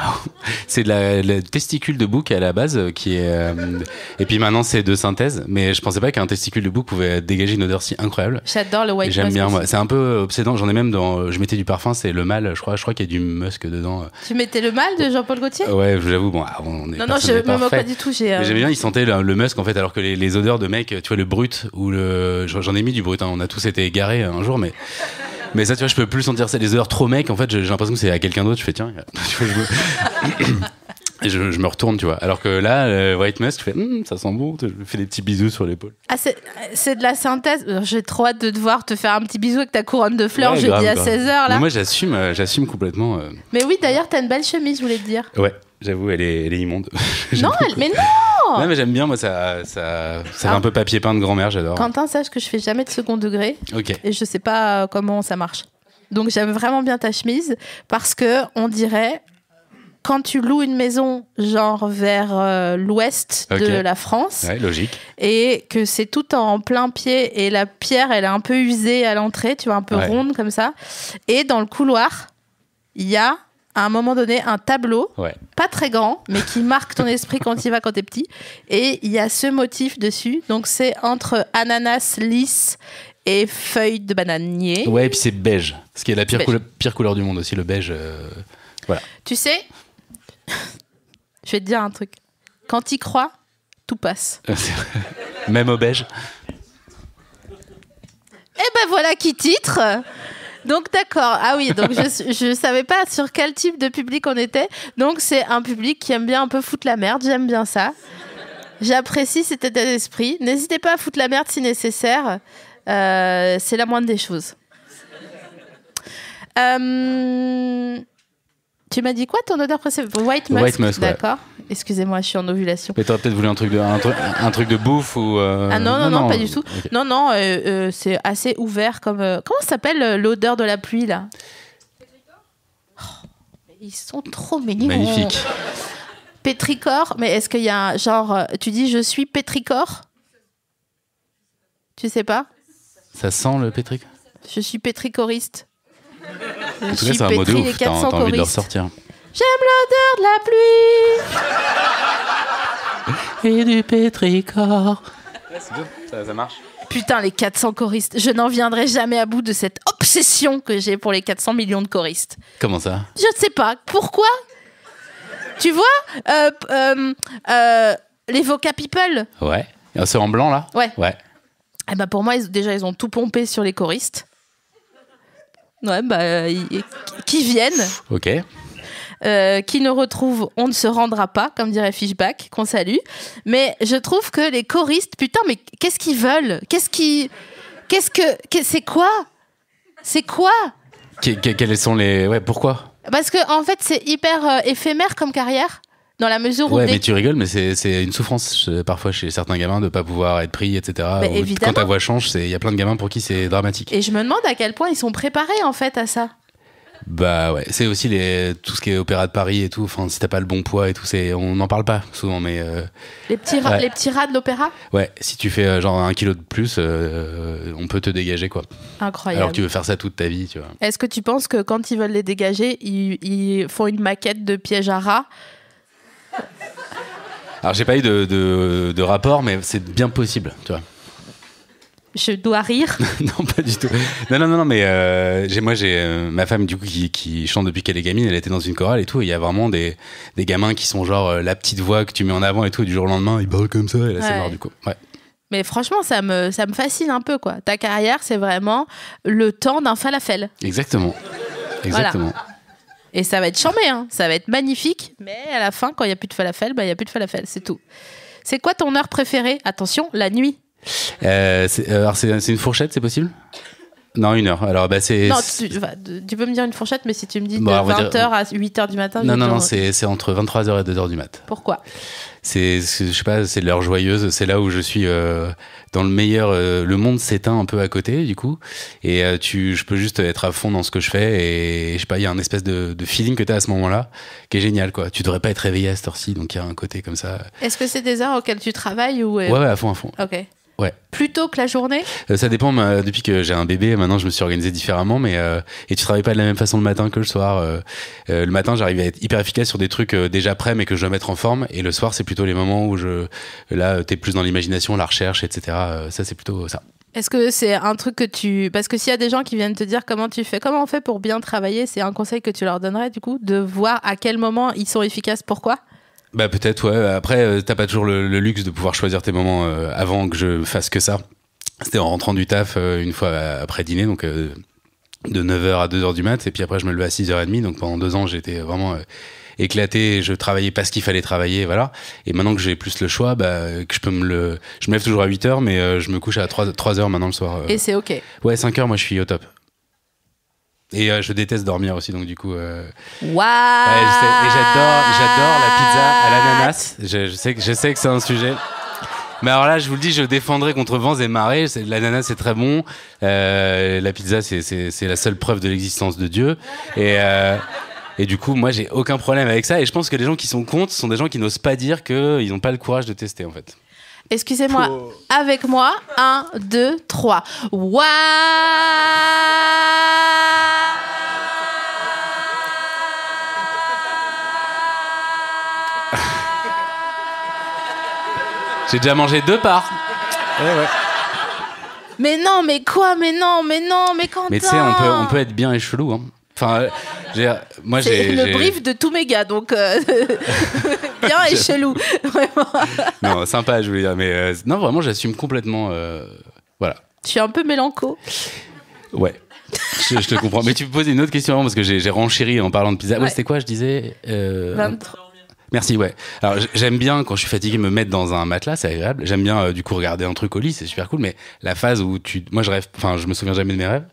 C'est la testicule de bouc à la base qui est. Et puis maintenant c'est de synthèse, mais je pensais pas qu'un testicule de bouc pouvait dégager une odeur si incroyable.
J'adore le White Musk.
J'aime bien moi. C'est un peu obsédant. J'en ai même dans. Je mettais du parfum, c'est le mâle. Je crois qu'il y a du musk dedans.
Tu mettais le mâle de Jean-Paul Gaultier?
Ouais, j'avoue. Bon, on est.
Non, je me moque pas du tout.
Mais j'aime bien. Il sentait le musk en fait, alors que les odeurs de mec, tu vois, le brut ou le. J'en ai mis du brut. Hein, on a tous été égarés un jour, mais. Mais ça, tu vois, je peux plus sentir ça. Les odeurs trop mec, en fait, j'ai l'impression que c'est à quelqu'un d'autre. Je fais, tiens, tu vois, et je me retourne, tu vois. Alors que là, White Musk, je fais, ça sent bon. Je fais des petits bisous sur l'épaule.
Ah, c'est de la synthèse. J'ai trop hâte de devoir te faire un petit bisou avec ta couronne de fleurs jeudi à 16h, là.
Mais moi, j'assume complètement.
Mais oui, d'ailleurs, t'as une belle chemise, je voulais te dire.
Ouais, j'avoue, elle est immonde.
Non, mais non!
Non, mais j'aime bien, moi, ça fait un peu papier peint de grand-mère, j'adore.
Quentin, sache que je fais jamais de second degré.
Ok.
Et je sais pas comment ça marche. Donc, j'aime vraiment bien ta chemise parce que on dirait, quand tu loues une maison, genre vers l'ouest de la France.
Ouais, logique.
Et que c'est tout en plein pied et la pierre, elle est un peu usée à l'entrée, tu vois, un peu ronde comme ça. Et dans le couloir, il y a, à un moment donné, un tableau, pas très grand, mais qui marque ton esprit quand il va quand t'es petit. Et il y a ce motif dessus. Donc, c'est entre ananas lisse et feuilles de bananier.
Ouais, et puis c'est beige. Ce qui est la pire couleur du monde aussi, le beige. Voilà.
Tu sais, je vais te dire un truc. Quand t'y crois, tout passe.
Même au beige.
Eh ben voilà qui titre. Donc d'accord. Ah oui, donc je savais pas sur quel type de public on était. Donc c'est un public qui aime bien un peu foutre la merde. J'aime bien ça. J'apprécie cet état d'esprit. N'hésitez pas à foutre la merde si nécessaire. C'est la moindre des choses. Tu m'as dit quoi ton odeur préférée? White Musk.
White Musk,
d'accord. Excusez-moi, je suis en ovulation.
Mais t'aurais peut-être voulu un truc de bouffe ou.
Ah non, pas du tout. Okay. Non, c'est assez ouvert comme. Comment ça s'appelle l'odeur de la pluie là? Ils sont trop mignons.
Magnifique.
Pétrichor, mais est-ce qu'il y a un genre. Tu dis je suis pétrichor? Tu sais pas?
Ça sent le pétrichor?
Je suis pétrichoriste.
En tout cas, c'est un mot de ouf. T'as envie de le ressortir.
J'aime l'odeur de la pluie.
Et du pétrichor. Ouais, c'est bien, ça marche.
Putain, les 400 choristes. Je n'en viendrai jamais à bout de cette obsession que j'ai pour les 400 millions de choristes.
Comment ça?
Je ne sais pas. Pourquoi? Tu vois les Voca People.
Ouais. C'est en blanc, là?
Ouais.
Eh
ben pour moi, ils ont tout pompé sur les choristes. Ouais, qui viennent.
Ok.
Qui ne retrouvent, on ne se rendra pas, comme dirait Fishback, qu'on salue. Mais je trouve que les choristes, putain, mais qu'est-ce qu'ils veulent? C'est quoi? C'est quoi?
Quels sont les... Ouais, pourquoi?
Parce que en fait, c'est hyper éphémère comme carrière. Dans la mesure où.
Ouais, mais tu rigoles, mais c'est une souffrance parfois chez certains gamins de ne pas pouvoir être pris, etc. Quand ta voix change, il y a plein de gamins pour qui c'est dramatique.
Et je me demande à quel point ils sont préparés en fait à ça.
Bah ouais, c'est aussi tout ce qui est opéra de Paris et tout. Enfin, si t'as pas le bon poids et tout, on n'en parle pas souvent, mais.
Les petits rats de l'opéra.
Ouais, si tu fais genre 1 kilo de plus, on peut te dégager quoi.
Incroyable.
Alors que tu veux faire ça toute ta vie, tu vois.
Est-ce que tu penses que quand ils veulent les dégager, ils font une maquette de piège à rats?
Alors j'ai pas eu de rapport, mais c'est bien possible, tu vois.
Je dois rire.
Non, pas du tout. Non, mais j'ai ma femme du coup qui chante depuis qu'elle est gamine, elle était dans une chorale et tout. Il y a vraiment des gamins qui sont genre la petite voix que tu mets en avant et tout. Et du jour au lendemain, ils parlent comme ça et là c'est mort du coup. Ouais.
Mais franchement, ça me fascine un peu quoi. Ta carrière, c'est vraiment le temps d'un falafel.
Exactement.
Voilà. Et ça va être chambé, hein. Ça va être magnifique. Mais à la fin, quand il n'y a plus de falafel, il n'y a plus de falafel, c'est tout. C'est quoi ton heure préférée? Attention, la nuit.
Alors c'est une fourchette, c'est possible? Non, 1 heure. Alors c'est.
Non, tu peux me dire une fourchette, mais si tu me dis de 20h à 8h du matin.
Non, c'est entre 23h et 2h du mat.
Pourquoi?
Je sais pas, c'est l'heure joyeuse, c'est là où je suis dans le meilleur. Le monde s'éteint un peu à côté, du coup, et je peux juste être à fond dans ce que je fais, et je sais pas, il y a un espèce de feeling que t'as à ce moment-là, qui est génial, quoi. Tu devrais pas être réveillé à cette heure-ci, donc il y a un côté comme ça.
Est-ce que c'est des heures auxquelles tu travailles ou
Ouais, à fond.
Ok.
Ouais.
Plus tôt que la journée?
Ça dépend, depuis que j'ai un bébé, maintenant je me suis organisé différemment, mais et tu travailles pas de la même façon le matin que le soir. Le matin, j'arrive à être hyper efficace sur des trucs déjà prêts, mais que je dois mettre en forme, et le soir, c'est plutôt les moments où là, t'es plus dans l'imagination, la recherche, etc. Ça, c'est plutôt ça.
Est-ce que c'est un truc que tu... Parce que s'il y a des gens qui viennent te dire comment on fait pour bien travailler, c'est un conseil que tu leur donnerais, du coup, de voir à quel moment ils sont efficaces, pourquoi?
Bah peut-être, ouais. Après, t'as pas toujours le luxe de pouvoir choisir tes moments avant que je fasse que ça. C'était en rentrant du taf une fois après dîner, donc de 9h à 2h du mat, et puis après je me levais à 6h30, donc pendant 2 ans j'étais vraiment éclaté, je travaillais pas ce qu'il fallait travailler, voilà. Et maintenant que j'ai plus le choix, que je me lève toujours à 8h, mais je me couche à 3h maintenant le soir.
Et c'est ok?
Ouais, 5h, moi je suis au top. Et je déteste dormir aussi, donc du coup...
Waouh!
Ouais, et j'adore la pizza à l'ananas. Je sais que c'est un sujet. Mais alors là, je vous le dis, je défendrai contre vents et marées. L'ananas, c'est très bon. La pizza, c'est la seule preuve de l'existence de Dieu. Et du coup, moi, j'ai aucun problème avec ça. Et je pense que les gens qui sont contre sont des gens qui n'osent pas dire qu'ils n'ont pas le courage de tester, en fait.
Excusez-moi, avec moi. 1, 2, 3. Waouh!
J'ai déjà mangé 2 parts. Ouais.
Mais non, mais quoi? Mais non, mais Quentin!
Mais tu sais, on peut être bien et chelou, hein. Enfin, moi
c'est le brief de tous mes gars, donc bien et chelou, vraiment.
Non, sympa, je voulais dire, mais non, vraiment, j'assume complètement. Voilà.
Je suis un peu mélanco.
Ouais. Je te comprends. Mais tu me poses une autre question avant, parce que j'ai renchéri en parlant de pizza. Ouais, c'était quoi, je disais
23.
Merci, ouais. Alors j'aime bien quand je suis fatigué me mettre dans un matelas, c'est agréable. J'aime bien du coup regarder un truc au lit, c'est super cool. Mais la phase où moi je rêve, enfin je me souviens jamais de mes rêves.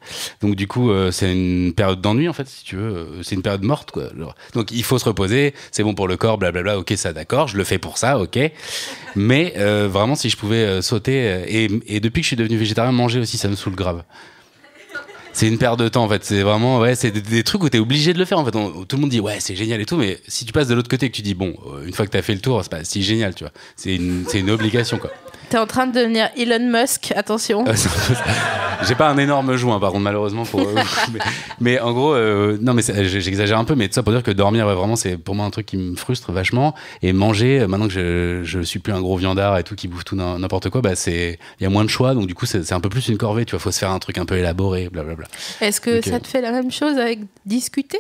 Donc du coup c'est une période d'ennui en fait, si tu veux. C'est une période morte quoi. Genre. Donc il faut se reposer, c'est bon pour le corps, blablabla. Ok, ça d'accord, je le fais pour ça, ok. Mais vraiment si je pouvais sauter et depuis que je suis devenu végétarien, manger aussi ça me saoule grave. C'est une perte de temps en fait, c'est vraiment c'est des trucs où t'es obligé de le faire en fait. Tout le monde dit ouais c'est génial et tout, mais si tu passes de l'autre côté et que tu dis bon une fois que t'as fait le tour c'est pas si génial, tu vois, c'est une obligation quoi.
T'es en train de devenir Elon Musk, attention.
J'ai pas un énorme joint par contre malheureusement pour mais en gros non mais j'exagère un peu, mais tout ça pour dire que dormir vraiment c'est pour moi un truc qui me frustre vachement, et manger maintenant que je suis plus un gros viandard et tout qui bouffe tout n'importe quoi, il y a moins de choix, donc du coup c'est un peu plus une corvée, tu vois, faut se faire un truc un peu élaboré, blablabla.
Est-ce que ça te fait la même chose avec discuter?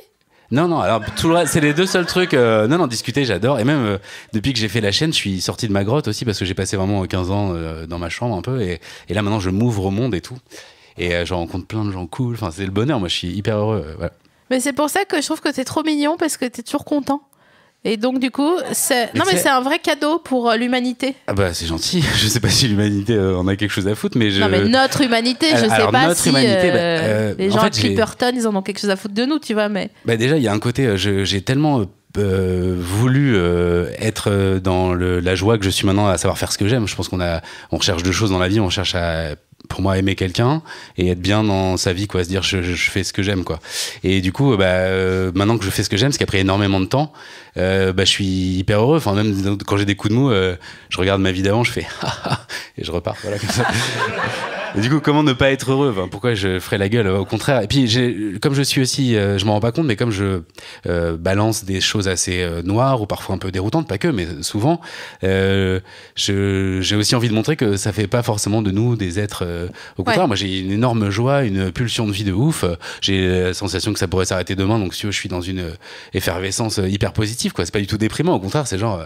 Non,
alors tout le reste, c'est les deux seuls trucs. Non, discuter, j'adore. Et même depuis que j'ai fait la chaîne, je suis sorti de ma grotte aussi, parce que j'ai passé vraiment 15 ans dans ma chambre un peu. Et là, maintenant, je m'ouvre au monde et tout. Et je rencontre plein de gens cool. Enfin, c'est le bonheur. Moi, je suis hyper heureux. Voilà.
Mais c'est pour ça que je trouve que t'es trop mignon, parce que t'es toujours content. Et donc, du coup, c'est un vrai cadeau pour l'humanité.
Ah bah, c'est gentil. Je sais pas si l'humanité en a quelque chose à foutre, mais
Non, mais notre humanité, je sais pas
notre
si
humanité,
les gens à Clipperton, ils en ont quelque chose à foutre de nous, tu vois, mais...
Déjà, il y a un côté, j'ai tellement voulu être dans la joie que je suis maintenant à savoir faire ce que j'aime. Je pense on recherche 2 choses dans la vie. On cherche à, pour moi, aimer quelqu'un et être bien dans sa vie, quoi, se dire je fais ce que j'aime, quoi. Et du coup maintenant que je fais ce que j'aime, ce qui a pris énormément de temps, je suis hyper heureux. Enfin, même quand j'ai des coups de mou, je regarde ma vie d'avant, je fais et je repars, voilà, comme ça. Et du coup, comment ne pas être heureux? Pourquoi je ferais la gueule? Au contraire. Et puis, comme je suis aussi, je m'en rends pas compte, mais comme je balance des choses assez noires ou parfois un peu déroutantes, pas que, mais souvent, j'ai aussi envie de montrer que ça fait pas forcément de nous des êtres. Au contraire, moi, j'ai une énorme joie, une pulsion de vie de ouf. J'ai la sensation que ça pourrait s'arrêter demain. Donc, si tu veux, je suis dans une effervescence hyper positive, quoi. C'est pas du tout déprimant. Au contraire, c'est genre,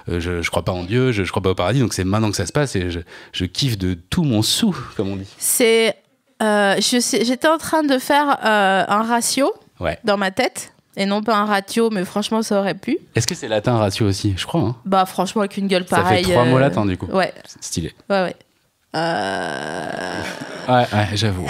je crois pas en Dieu, je crois pas au paradis. Donc, c'est maintenant que ça se passe et je kiffe de tout mon sou, comme on dit.
J'étais en train de faire un ratio dans ma tête, et non pas un ratio, mais franchement ça aurait pu.
Est-ce que c'est latin ratio aussi? Je crois. Hein.
Franchement avec une gueule pareille.
Ça fait 3 mots latins du coup.
Ouais.
C'est stylé.
Ouais.
Ouais, j'avoue.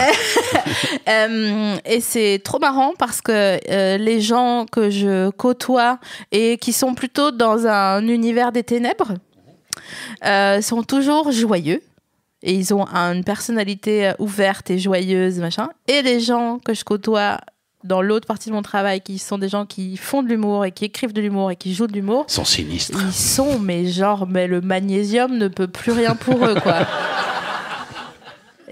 Et c'est trop marrant parce que les gens que je côtoie et qui sont plutôt dans un univers des ténèbres sont toujours joyeux. Et ils ont une personnalité ouverte et joyeuse, machin. Et les gens que je côtoie dans l'autre partie de mon travail, qui sont des gens qui font de l'humour et qui écrivent de l'humour et qui jouent de l'humour,
sont sinistres.
Ils sont, mais le magnésium ne peut plus rien pour eux, quoi.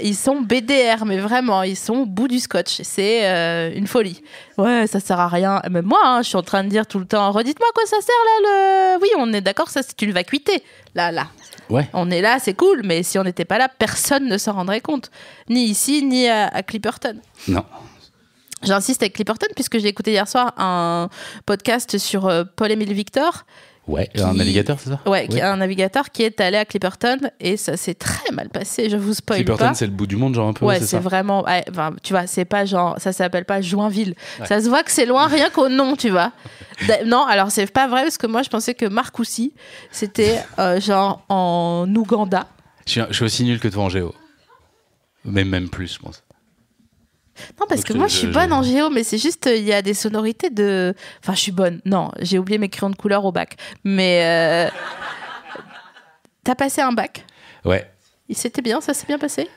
ils sont BDR, mais vraiment, ils sont au bout du scotch. C'est une folie. Ouais, ça sert à rien. Même moi, hein, je suis en train de dire tout le temps, redites-moi à quoi ça sert là. Oui, on est d'accord, ça c'est une vacuité. Là.
Ouais.
On est là, c'est cool, mais si on n'était pas là, personne ne s'en rendrait compte. Ni ici, ni à Clipperton.
Non.
J'insiste avec Clipperton, puisque j'ai écouté hier soir un podcast sur Paul-Émile Victor.
Ouais, un navigateur, c'est ça?
Ouais, un navigateur qui est allé à Clipperton et ça s'est très mal passé, je vous spoil
Clipperton,
pas.
c'est le bout du monde, genre un peu.
Ouais,
c'est
c'est
ça
vraiment. Enfin, tu vois, c'est pas genre. Ça s'appelle pas Joinville. Ouais. Ça se voit que c'est loin rien qu'au nom, tu vois. Non, alors c'est pas vrai parce que moi je pensais que Marcoussis c'était genre en Ouganda.
Je suis aussi nul que toi en géo. Même plus, je pense.
Non, parce que moi, je suis bonne en géo, mais c'est juste, il y a des sonorités de... Enfin, je suis bonne. Non, j'ai oublié mes crayons de couleur au bac. Mais... T'as passé un bac?
Ouais.
C'était bien, ça s'est bien passé?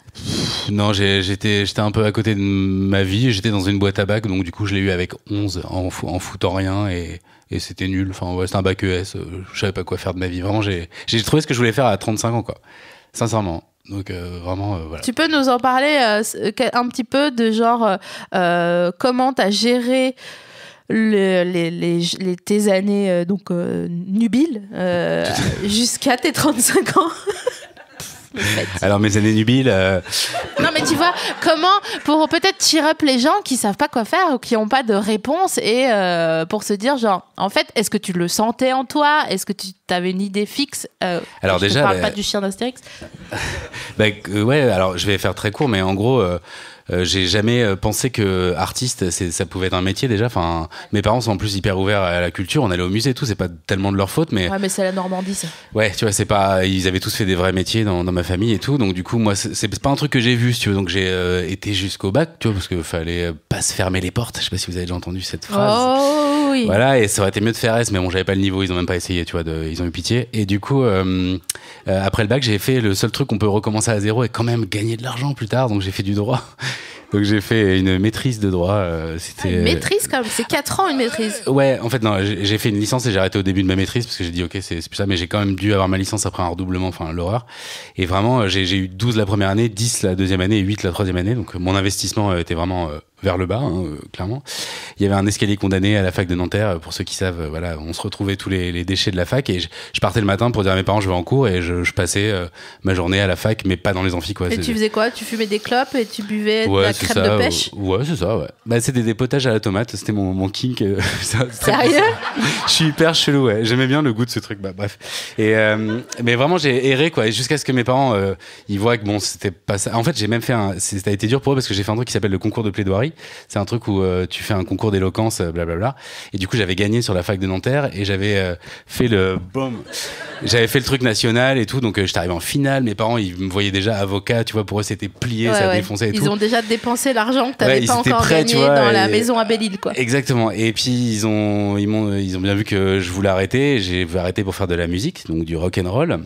Non, j'étais un peu à côté de ma vie. J'étais dans une boîte à bac, donc du coup, je l'ai eu avec 11 en foutant rien et c'était nul. Enfin, ouais, c'était un bac ES. Je savais pas quoi faire de ma vie. Vraiment, j'ai trouvé ce que je voulais faire à 35 ans, quoi. Sincèrement. Donc vraiment voilà.
Tu peux nous en parler un petit peu de genre comment t'as géré tes années nubiles jusqu'à tes 35 ans.
Alors mes années nubiles.
Non mais tu vois comment pour peut-être cheer up les gens qui savent pas quoi faire ou qui ont pas de réponse et pour se dire genre en fait est-ce que tu le sentais en toi, est-ce que tu avais une idée fixe
alors
je
déjà
te parle pas du chien d'Astérix.
Ouais alors je vais faire très court mais en gros j'ai jamais pensé que artiste ça pouvait être un métier déjà. Enfin, mes parents sont en plus hyper ouverts à la culture. On allait au musée et tout. C'est pas tellement de leur faute, mais
ouais, mais c'est la Normandie ça.
Ouais, tu vois, c'est pas. Ils avaient tous fait des vrais métiers dans ma famille et tout. Donc du coup, moi, c'est pas un truc que j'ai vu, si tu veux. Donc j'ai été jusqu'au bac, tu vois, parce qu'il fallait pas se fermer les portes. Je sais pas si vous avez déjà entendu cette phrase.
Oh oui.
Voilà, et ça aurait été mieux de faire S, mais bon, j'avais pas le niveau. Ils ont même pas essayé, tu vois. Ils ont eu pitié. Et du coup, après le bac, j'ai fait le seul truc qu'on peut recommencer à zéro et quand même gagner de l'argent plus tard. Donc j'ai fait du droit. Donc j'ai fait une maîtrise de droit. C'était
une maîtrise quand même, c'est 4 ans une maîtrise.
Ouais, en fait non, j'ai fait une licence et j'ai arrêté au début de ma maîtrise parce que j'ai dit ok c'est plus ça, mais j'ai quand même dû avoir ma licence après un redoublement, enfin l'horreur. Et vraiment j'ai eu 12 la première année, 10 la deuxième année et 8 la troisième année. Donc mon investissement était vraiment vers le bas, hein, clairement. Il y avait un escalier condamné à la fac de Nanterre, pour ceux qui savent, voilà, on se retrouvait tous les déchets de la fac et je partais le matin pour dire à mes parents je vais en cours et je passais ma journée à la fac mais pas dans les amphis quoi.
Et tu faisais quoi? Tu fumais des clopes et tu buvais de la crème de pêche?
Ouais, c'est ça, ouais. Bah, c'était des potages à la tomate, c'était mon kink.
Sérieux?
Je suis hyper chelou, ouais. J'aimais bien le goût de ce truc, bah bref. Et mais vraiment j'ai erré quoi, et jusqu'à ce que mes parents ils voient que bon, c'était pas ça. En fait, j'ai même fait ça a été dur pour eux parce que j'ai fait un truc qui s'appelle le concours de plaidoirie. C'est un truc où tu fais un concours d'éloquence, blablabla. Et du coup, j'avais gagné sur la fac de Nanterre et j'avais fait le truc national et tout. Donc, j'étais arrivé en finale. Mes parents, ils me voyaient déjà avocat. Tu vois, pour eux, c'était plié,
ouais,
ça
ouais.
défonçait et tout.
Ils ont déjà dépensé l'argent que t'avais pas encore
prêts,
gagné dans la maison à Belle-Île, quoi.
Exactement. Et puis, ils ont bien vu que je voulais arrêter. J'ai arrêté pour faire de la musique, donc du rock and roll.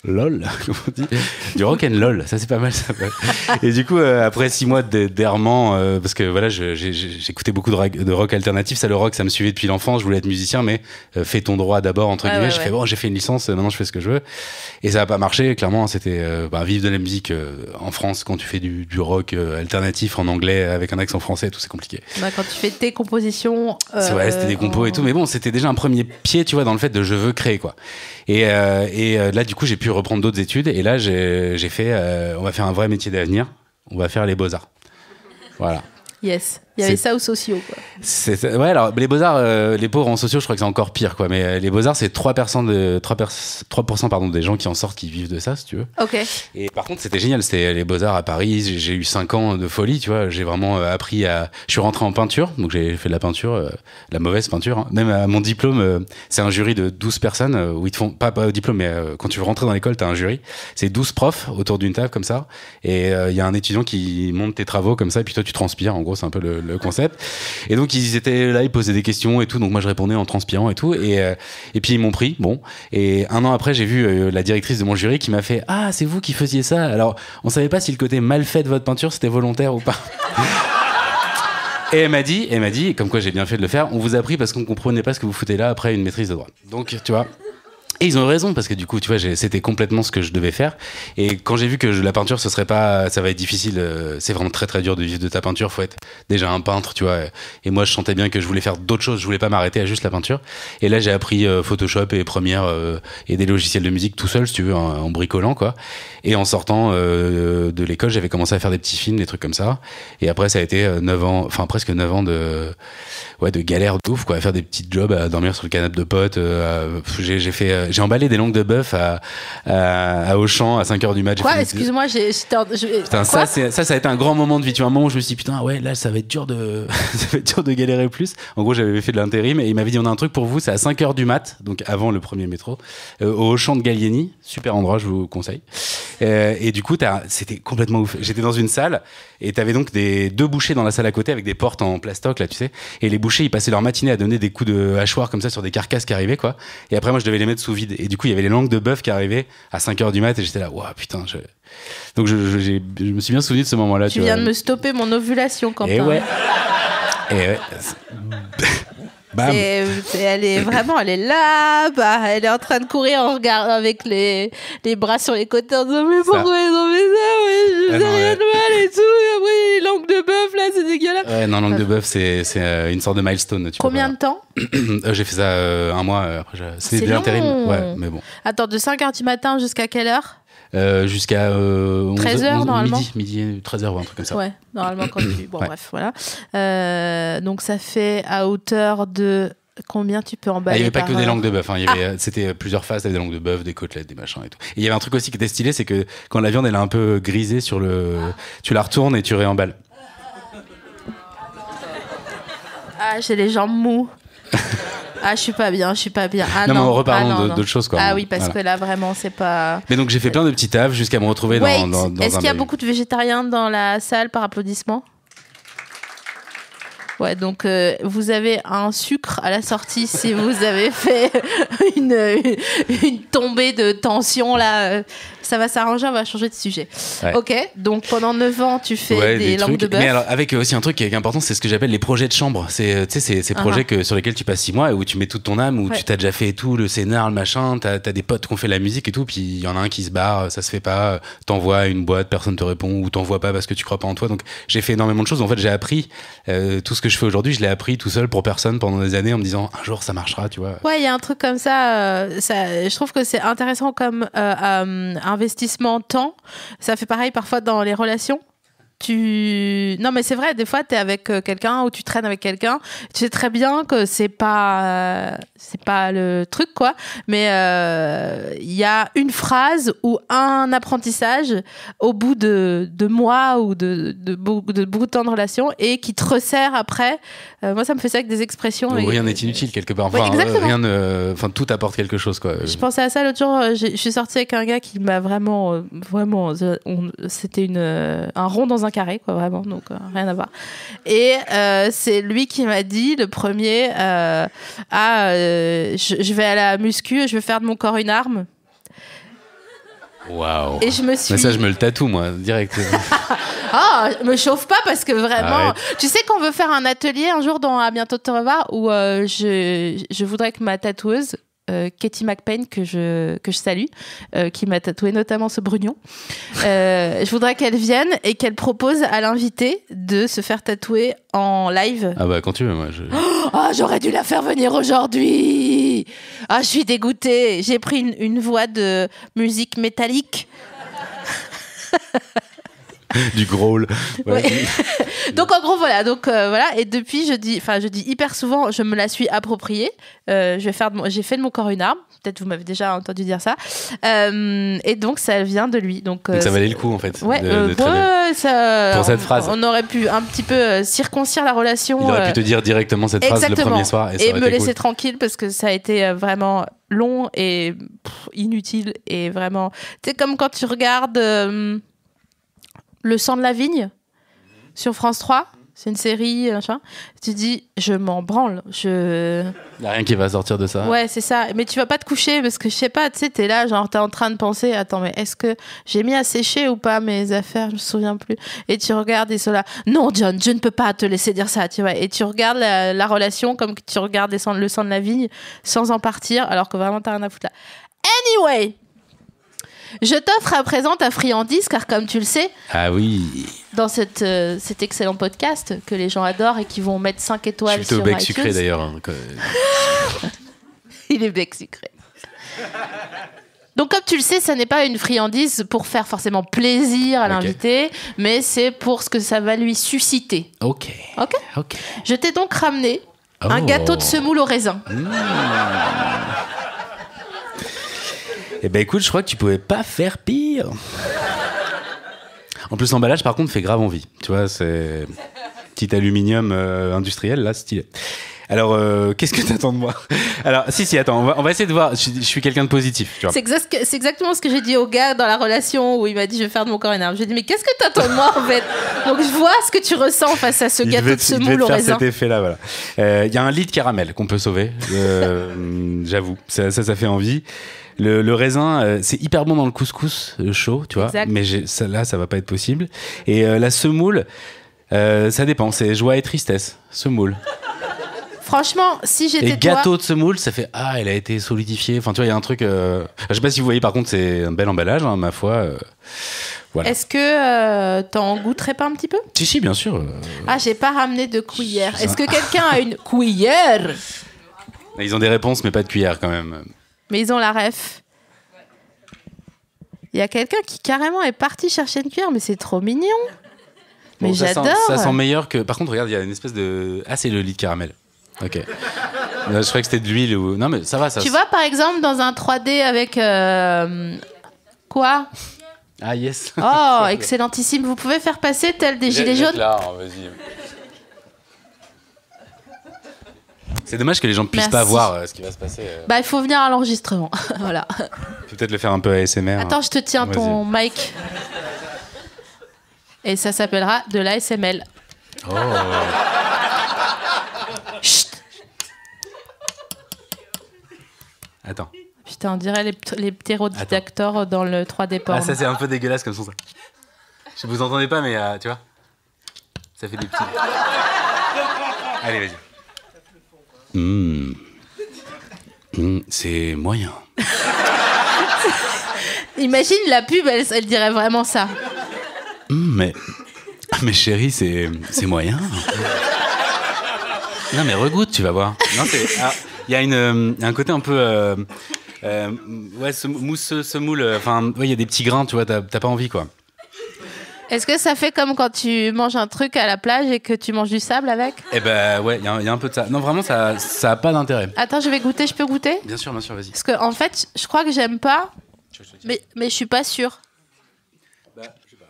LOL, comme on dit. Du rock and lol, ça c'est pas mal ça. Et du coup, après 6 mois d'errement, parce que voilà, j'écoutais beaucoup de rock alternatif, ça le rock, ça me suivait depuis l'enfance, je voulais être musicien, mais fais ton droit d'abord, entre guillemets.
Ouais.
Fais bon, j'ai fait une licence, maintenant je fais ce que je veux. Et ça a pas marché, clairement, c'était vivre de la musique en France quand tu fais du rock alternatif en anglais avec un accent français, tout c'est compliqué.
Bah, quand tu fais tes compositions.
C'est vrai, c'était des compos et tout, mais bon, c'était déjà un premier pied, tu vois, dans le fait de je veux créer, quoi. Et là, du coup, j'ai pu reprendre d'autres études et là j'ai fait on va faire un vrai métier d'avenir, on va faire les beaux-arts, voilà.
Yes, il y avait ça aux sociaux, quoi.
Ouais, alors les beaux-arts, les pauvres en sociaux, je crois que c'est encore pire, quoi. Mais les beaux-arts, c'est 3% des gens qui en sortent, qui vivent de ça, si tu veux.
Ok.
Et par contre, c'était génial. C'était les beaux-arts à Paris. J'ai eu 5 ans de folie, tu vois. J'ai vraiment appris à. Je suis rentré en peinture, donc j'ai fait de la peinture, la mauvaise peinture. Hein. Même à mon diplôme, c'est un jury de 12 personnes où ils te font pas au diplôme, mais quand tu veux rentrer dans l'école, t'as un jury. C'est 12 profs autour d'une table comme ça, et il y a un étudiant qui monte tes travaux comme ça, et puis toi tu transpires. En gros, c'est un peu le concept. Et donc ils étaient là, ils posaient des questions et tout, donc moi je répondais en transpirant et tout, et puis ils m'ont pris, bon, et un an après j'ai vu la directrice de mon jury qui m'a fait ah c'est vous qui faisiez ça, alors on savait pas si le côté mal fait de votre peinture c'était volontaire ou pas. Et elle m'a dit, comme quoi j'ai bien fait de le faire, on vous a pris parce qu'on comprenait pas ce que vous foutez là après une maîtrise de droit. Donc tu vois. Et ils ont eu raison parce que du coup, tu vois, c'était complètement ce que je devais faire. Et quand j'ai vu que la peinture, ça va être difficile. C'est vraiment très très dur de vivre de ta peinture. Faut être déjà un peintre, tu vois. Et moi, je sentais bien que je voulais faire d'autres choses. Je voulais pas m'arrêter à juste la peinture. Et là, j'ai appris Photoshop et Premiere et des logiciels de musique tout seul, si tu veux, en bricolant, quoi. Et en sortant de l'école, j'avais commencé à faire des petits films, des trucs comme ça. Et après, ça a été 9 ans, enfin presque 9 ans de galère de ouf, quoi, à faire des petits jobs, à dormir sur le canapé de potes. J'ai emballé des langues de bœuf à Auchan à 5h du mat.
Quoi, excuse-moi,
Putain, ça a été un grand moment de vie. Tu vois, un moment où je me suis dit, putain, ouais, là, ça va être dur de galérer plus. En gros, j'avais fait de l'intérim et il m'avait dit, on a un truc pour vous, c'est à 5h du mat, donc avant le premier métro, au Auchan de Gallieni. Super endroit, je vous conseille. Et du coup, c'était complètement ouf. J'étais dans une salle et t'avais donc deux bouchers dans la salle à côté avec des portes en plastoc, là, tu sais. Et les bouchers, ils passaient leur matinée à donner des coups de hachoir comme ça sur des carcasses qui arrivaient, quoi. Et après, moi, je devais les mettre sous vide. Et du coup, il y avait les langues de bœuf qui arrivaient à 5h du mat et j'étais là, waouh, putain. Donc, je me suis bien souvenu de ce moment-là.
Tu viens de me stopper mon ovulation, Quentin.
Et ouais. Bam.
Elle est là, elle est en train de courir en regard avec les bras sur les côtés en disant mais pourquoi ils ont fait ça, ouais, je faisais rien de mal et tout, et après les langues de bœuf là, c'est dégueulasse.
Ouais, non, langue de bœuf, c'est une sorte de milestone.
Combien de temps?
J'ai fait ça un mois, après c'était de l'intérim. Ouais, mais bon.
Attends, de 5h du matin jusqu'à quelle heure?
Jusqu'à
13h normalement,
midi 13h ou un truc comme ça.
Ouais, normalement quand tu... Bon
ouais.
Bref, voilà. Donc ça fait à hauteur de combien tu peux emballer?
Il n'y avait pas que des langues de bœuf, hein. C'était plusieurs phases, des langues de bœuf, des côtelettes, des machins et tout. Et il y avait un truc aussi qui était stylé, c'est que quand la viande elle est un peu grisée tu la retournes et tu réemballes.
Ah, j'ai les jambes mous. Ah, je suis pas bien. Ah,
non, mais reparlons d'autres choses, quoi.
Ah oui, parce que là, vraiment, c'est pas...
Mais donc, j'ai fait plein de petits tafs jusqu'à me retrouver dans
Est-ce qu'il y a beaucoup de végétariens dans la salle par applaudissement? Ouais, donc vous avez un sucre à la sortie si vous avez fait une tombée de tension, là. Ça va s'arranger, on va changer de sujet. Ouais. Ok, donc pendant 9 ans, tu fais des langues de bœuf.
Mais alors, avec aussi un truc qui est important, c'est ce que j'appelle les projets de chambre. C'est ces projets sur lesquels tu passes 6 mois et où tu mets toute ton âme, où tu t'as déjà fait tout, le scénar, le machin, t'as des potes qui ont fait la musique et tout, puis il y en a un qui se barre, ça se fait pas, t'envoies une boîte, personne te répond, ou t'envoies pas parce que tu crois pas en toi. Donc j'ai fait énormément de choses. En fait, j'ai appris tout ce que je fais aujourd'hui, je l'ai appris tout seul pour personne pendant des années en me disant un jour ça marchera, tu vois.
Ouais, il y a un truc comme ça, je trouve que c'est intéressant comme investissement temps. Ça fait pareil parfois dans les relations. Non, mais c'est vrai, des fois, t'es avec quelqu'un ou tu traînes avec quelqu'un. Tu sais très bien que c'est pas le truc, quoi. Mais il y a une phrase ou un apprentissage au bout de mois ou de beaucoup de temps de relation et qui te resserre après. Moi, ça me fait ça avec des expressions.
Rien n'est inutile quelque part. Enfin, tout apporte quelque chose, quoi.
Je pensais à ça l'autre jour. Je suis sortie avec un gars qui m'a vraiment, c'était un rond dans un carré, quoi, vraiment, donc rien à voir. Et c'est lui qui m'a dit, le premier, je vais à la muscu, je vais faire de mon corps une arme.
Waouh.
Et je me suis...
Mais ça, je me le tatoue, moi, direct.
Me chauffe pas parce que vraiment... Arrête. Tu sais qu'on veut faire un atelier un jour dans À bientôt te revoir où je voudrais que ma tatoueuse, Katie McPain, que je salue, qui m'a tatoué notamment ce brugnon. Je voudrais qu'elle vienne et qu'elle propose à l'invité de se faire tatouer en live.
Ah bah quand tu veux, moi.
J'aurais dû la faire venir aujourd'hui. Je suis dégoûtée. J'ai pris une voix de musique métallique.
Du growl. Ouais.
Donc en gros voilà, et depuis je dis hyper souvent, je me la suis appropriée. J'ai fait de mon corps une arme. Peut-être vous m'avez déjà entendu dire ça. Et donc ça vient de lui. Donc
ça valait le coup en fait.
Ouais.
Pour cette phrase.
On aurait pu un petit peu circoncire la relation.
Il aurait pu te dire directement cette phrase le premier soir
et me laisser tranquille parce que ça a été vraiment long et inutile et vraiment. Tu sais comme quand tu regardes. Le sang de la vigne sur France 3, c'est une série, machin. Tu dis, je m'en branle. Il
n'y a rien qui va sortir de ça.
Ouais, c'est ça. Mais tu vas pas te coucher parce que je sais pas, tu sais, t'es là, genre t'es en train de penser, attends, mais est-ce que j'ai mis à sécher ou pas mes affaires? Je me souviens plus. Et tu regardes et sont là, non, John, je ne peux pas te laisser dire ça, tu vois. Et tu regardes la relation comme tu regardes le sang de la vigne sans en partir, alors que vraiment t'as rien à foutre là. Anyway, je t'offre à présent ta friandise, car comme tu le sais,
Ah oui.
dans cet excellent podcast que les gens adorent et qui vont mettre 5
Je
étoiles
suis plutôt
sur
bec
iTunes.
sucré d'ailleurs. Hein.
Il est bec sucré. Donc comme tu le sais, ça n'est pas une friandise pour faire forcément plaisir à l'invité, mais c'est pour ce que ça va lui susciter.
Ok.
Ok.
Ok.
Je t'ai donc ramené un gâteau de semoule au raisin.
Eh ben écoute, je crois que tu pouvais pas faire pire. En plus, l'emballage, par contre, fait grave envie. Tu vois, c'est petit aluminium industriel, là, stylé. Alors, qu'est-ce que t'attends de moi? Alors, si, attends, on va essayer de voir. Je suis quelqu'un de positif, tu vois.
C'est exactement ce que j'ai dit au gars dans la relation où il m'a dit je vais faire de mon corps une arme. Je lui ai dit mais qu'est-ce que t'attends de moi en fait? Donc je vois ce que tu ressens face à ce gâteau de semoule au raisin.
Cet effet-là, voilà. Il y a un lit de caramel qu'on peut sauver. J'avoue, ça fait envie. Le raisin, c'est hyper bon dans le couscous chaud, tu vois.
Exact.
Mais là, ça va pas être possible. Et la semoule, ça dépend. C'est joie et tristesse. Semoule.
Franchement, si j'étais
Et gâteau de semoule, ça fait elle a été solidifiée. Enfin, tu vois, il y a un truc. Je sais pas si vous voyez, par contre, c'est un bel emballage, hein, ma foi. Voilà.
Est-ce que t'en goûterais pas un petit peu?
Si, bien sûr.
Ah, j'ai pas ramené de cuillère. Est-ce que quelqu'un a une cuillère?
Ils ont des réponses, mais pas de cuillère quand même.
Mais ils ont la ref. Il y a quelqu'un qui carrément est parti chercher une cuillère, mais c'est trop mignon. Mais
Bon,
j'adore.
Ça sent meilleur que. Par contre, regarde, il y a une espèce de. Ah, c'est le lit de caramel. Ok. Je croyais que c'était de l'huile ou. Non, mais ça va, ça.
Tu vois, par exemple, dans un 3D avec. Quoi?
Ah, yes.
Oh, excellentissime. Vous pouvez faire passer tel des gilets jaunes?
Là, vas-y. C'est dommage que les gens puissent
Merci.
pas voir ce qui va se passer.
Bah, il faut venir à l'enregistrement. Voilà.
Tu peux peut-être le faire un peu ASMR.
Attends, je te tiens
Vas-y.
ton mic. Et ça s'appellera de l'ASML.
Oh.
Chut.
Attends.
Putain, on dirait les ptérodacteurs dans le 3D porn.
Ah, ça, c'est un peu dégueulasse comme son. Ça. Je vous entendez pas, mais tu vois. Ça fait des petits. Allez, vas-y. C'est moyen.
Imagine la pub, elle dirait vraiment ça.
Mais chérie, c'est moyen. Non, mais regoute, tu vas voir. Non, il y a un côté un peu ouais, mousse semoule. Enfin, ouais, il y a des petits grains, tu vois. T'as pas envie, quoi.
Est-ce que ça fait comme quand tu manges un truc à la plage et que tu manges du sable avec?
Eh ben ouais, il y a un peu de ça. Non, vraiment, ça a pas d'intérêt.
Attends, je vais goûter, je peux goûter?
Bien sûr, vas-y.
Parce que en fait, je crois que j'aime pas, mais je suis pas sûre.
Bah, je sais pas.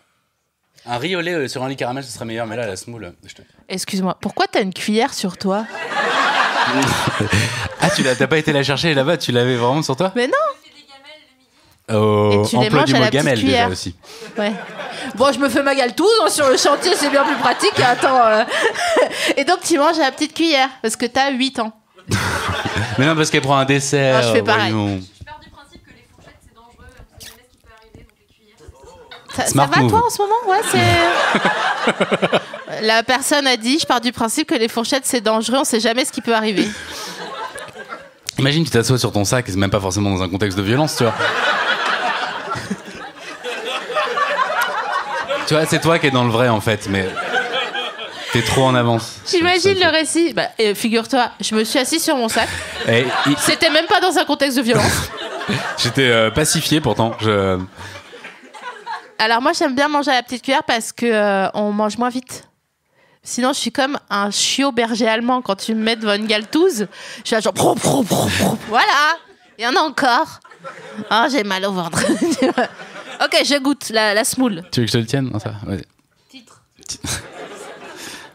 Un riz au lait sur un lit caramel, ce serait meilleur, mais là, la semoule.
Excuse-moi, pourquoi t'as une cuillère sur toi?
Ah, t'as pas été la chercher là-bas, tu l'avais vraiment sur toi?
Mais non.
Oh,
Et tu les
emploi
manges
du
à
mot
la petite
gamelle déjà
cuillère.
aussi.
Ouais. Bon, je me fais ma galtouze sur le chantier, c'est bien plus pratique. Attends. Et donc, tu manges à la petite cuillère parce que t'as 8 ans.
Mais non, parce qu'elle prend un dessert.
Ah, je fais pareil.
voyons.
Je pars du principe que les fourchettes c'est dangereux, on sait jamais ce qui peut arriver, donc les cuillères.
Ça
Smart
va
move.
toi en ce moment? Ouais, c'est. La personne a dit, je pars du principe que les fourchettes c'est dangereux, on sait jamais ce qui peut arriver.
Imagine, tu t'assois sur ton sac et c'est même pas forcément dans un contexte de violence, tu vois. Tu vois, c'est toi qui es dans le vrai en fait, mais t'es trop en avance.
J'imagine le récit. Bah, figure-toi, je me suis assis sur mon sac.
Et
C'était même pas dans un contexte de violence.
j'étais pacifié pourtant.
Alors moi j'aime bien manger à la petite cuillère parce que on mange moins vite. Sinon je suis comme un chiot berger allemand quand tu me mets devant une galtouze. Je suis là genre voilà. Il y en a encore. Oh j'ai mal au ventre. Ok, je goûte la semoule.
Tu veux que je te le tienne? Non, ça va. Vas-y.
Titre.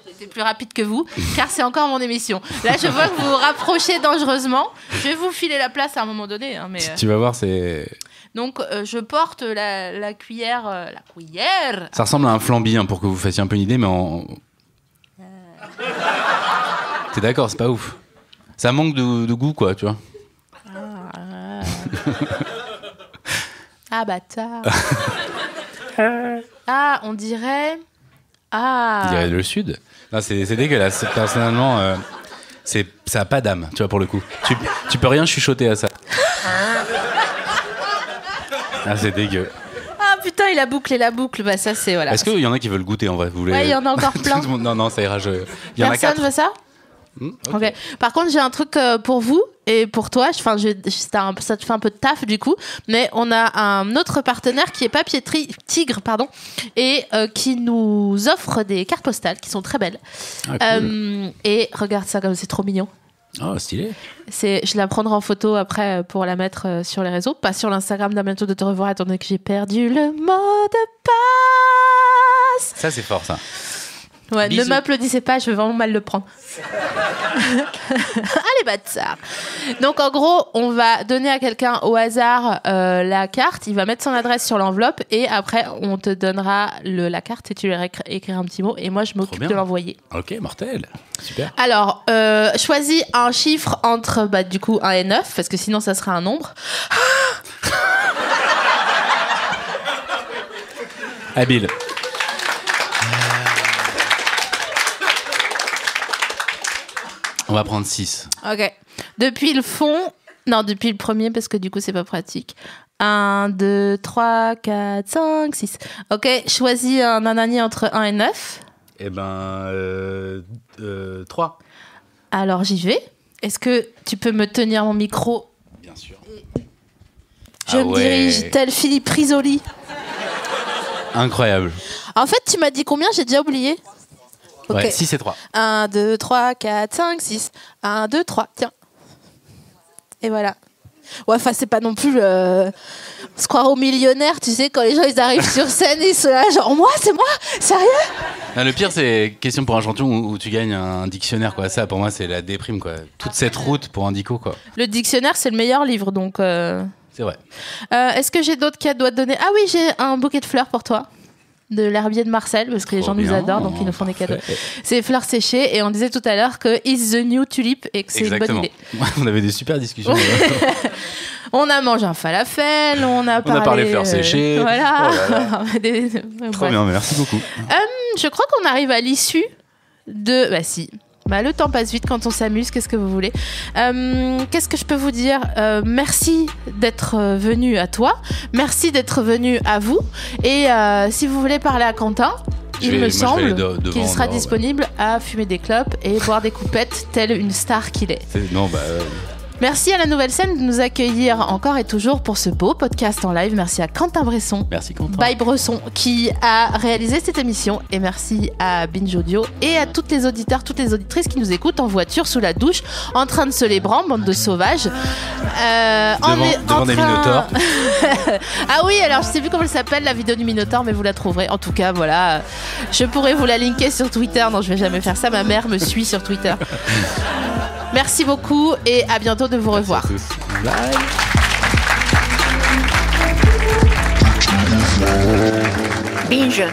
J'étais plus rapide que vous, car c'est encore mon émission. Là, je vois que vous vous rapprochez dangereusement. Je vais vous filer la place à un moment donné. Hein, mais,
Tu vas voir, c'est.
Donc, je porte la cuillère. La cuillère.
Ça ressemble à un flambi, hein, pour que vous fassiez un peu une idée, mais en. T'es d'accord, c'est pas ouf. Ça manque de goût, quoi, tu vois.
Ah, bâtard. Ah, on dirait. Ah.
On dirait le sud. Non, c'est dégueulasse. Personnellement, ça a pas d'âme, tu vois, pour le coup. Tu peux rien chuchoter à ça. Ah, c'est dégueu.
Ah putain, il a bouclé la boucle. Bah ça c'est voilà.
Est-ce qu'il y en a qui veulent goûter en vrai? Vous voulez...
Ouais, il y en a encore plein.
Tout le monde- Non, ça ira. Il y en a
Personne
4.
veut ça? Ok. Par contre, j'ai un truc pour vous et pour toi. Enfin, ça te fait un peu de taf du coup, mais on a un autre partenaire qui est Papier Tigre, pardon, et qui nous offre des cartes postales qui sont très belles.
Ah, cool.
Et regarde ça, comme c'est trop mignon.
Oh, stylé.
Je la prendrai en photo après pour la mettre sur les réseaux, pas sur l'Instagram d'À bientôt de te revoir, étant donné que j'ai perdu le mot de passe.
Ça, c'est fort, ça.
Ouais,
Bisous.
ne m'applaudissez pas, je vais vraiment mal le prendre. Allez, bâtard. Donc, en gros, on va donner à quelqu'un au hasard la carte. Il va mettre son adresse sur l'enveloppe et après, on te donnera la carte et tu lui écrire un petit mot. Et moi, je m'occupe
bien.
de l'envoyer.
Ok, mortel. Super.
Alors, choisis un chiffre entre, du coup, 1 et 9, parce que sinon, ça sera un nombre.
Habile. On va prendre 6.
Ok. Depuis le fond... Non, depuis le premier, parce que du coup, c'est pas pratique. 1, 2, 3, 4, 5, 6. Ok, choisis un nanani entre 1 et 9.
Eh ben, 3.
Alors, j'y vais. Est-ce que tu peux me tenir mon micro?
Bien sûr.
Je me dirige tel Philippe Risoli.
Incroyable.
En fait, tu m'as dit combien? J'ai déjà oublié. Ok.
Ouais, 6 et 3.
1, 2, 3, 4, 5, 6. 1, 2, 3. Tiens. Et voilà. Ouais, enfin, c'est pas non plus se croire aux millionnaires, tu sais, quand les gens ils arrivent sur scène, ils sont là, genre, moi, c'est moi? Sérieux?
Non, le pire, c'est question pour un champion où tu gagnes un dictionnaire, quoi. Ça, pour moi, c'est la déprime, quoi. Toute cette route pour un dico, quoi.
Le dictionnaire, c'est le meilleur livre, donc.
C'est vrai.
Est-ce que j'ai d'autres cadeaux à te donner? Ah oui, j'ai un bouquet de fleurs pour toi. De l'herbier de Marcel, parce que les
Trop
gens nous
bien,
adorent, donc ils nous font des cadeaux.
parfait.
C'est fleurs séchées, et on disait tout à l'heure que Is the New Tulip, et que c'est une bonne
Exactement.
idée.
On avait des super discussions.
On a mangé un falafel, on a parlé
fleurs séchées.
Voilà.
Oh là là. Trop bien, merci beaucoup.
Je crois qu'on arrive à l'issue de... Bah si. Bah, le temps passe vite quand on s'amuse, qu'est-ce que vous voulez. Qu'est-ce que je peux vous dire? Merci d'être venu à toi, merci d'être venu à vous, et si vous voulez parler à Quentin, il me semble qu'il sera disponible à fumer des clopes et boire des coupettes, tel une star qu'il est.
Non, bah...
Merci à la Nouvelle Scène de nous accueillir encore et toujours pour ce beau podcast en live. Merci à Quentin Bresson.
Merci Quentin.
By Bresson qui a réalisé cette émission. Et merci à Binge Audio et à toutes les auditeurs, toutes les auditrices qui nous écoutent en voiture, sous la douche, en train de se les branler, bande de sauvages.
Devant des minotaures.
Ah oui, alors je sais plus comment elle s'appelle la vidéo du Minotaure, mais vous la trouverez. En tout cas, voilà. Je pourrais vous la linker sur Twitter. Non, je vais jamais faire ça. Ma mère me suit sur Twitter. Merci beaucoup et à bientôt de vous revoir.
Bye.
Binge.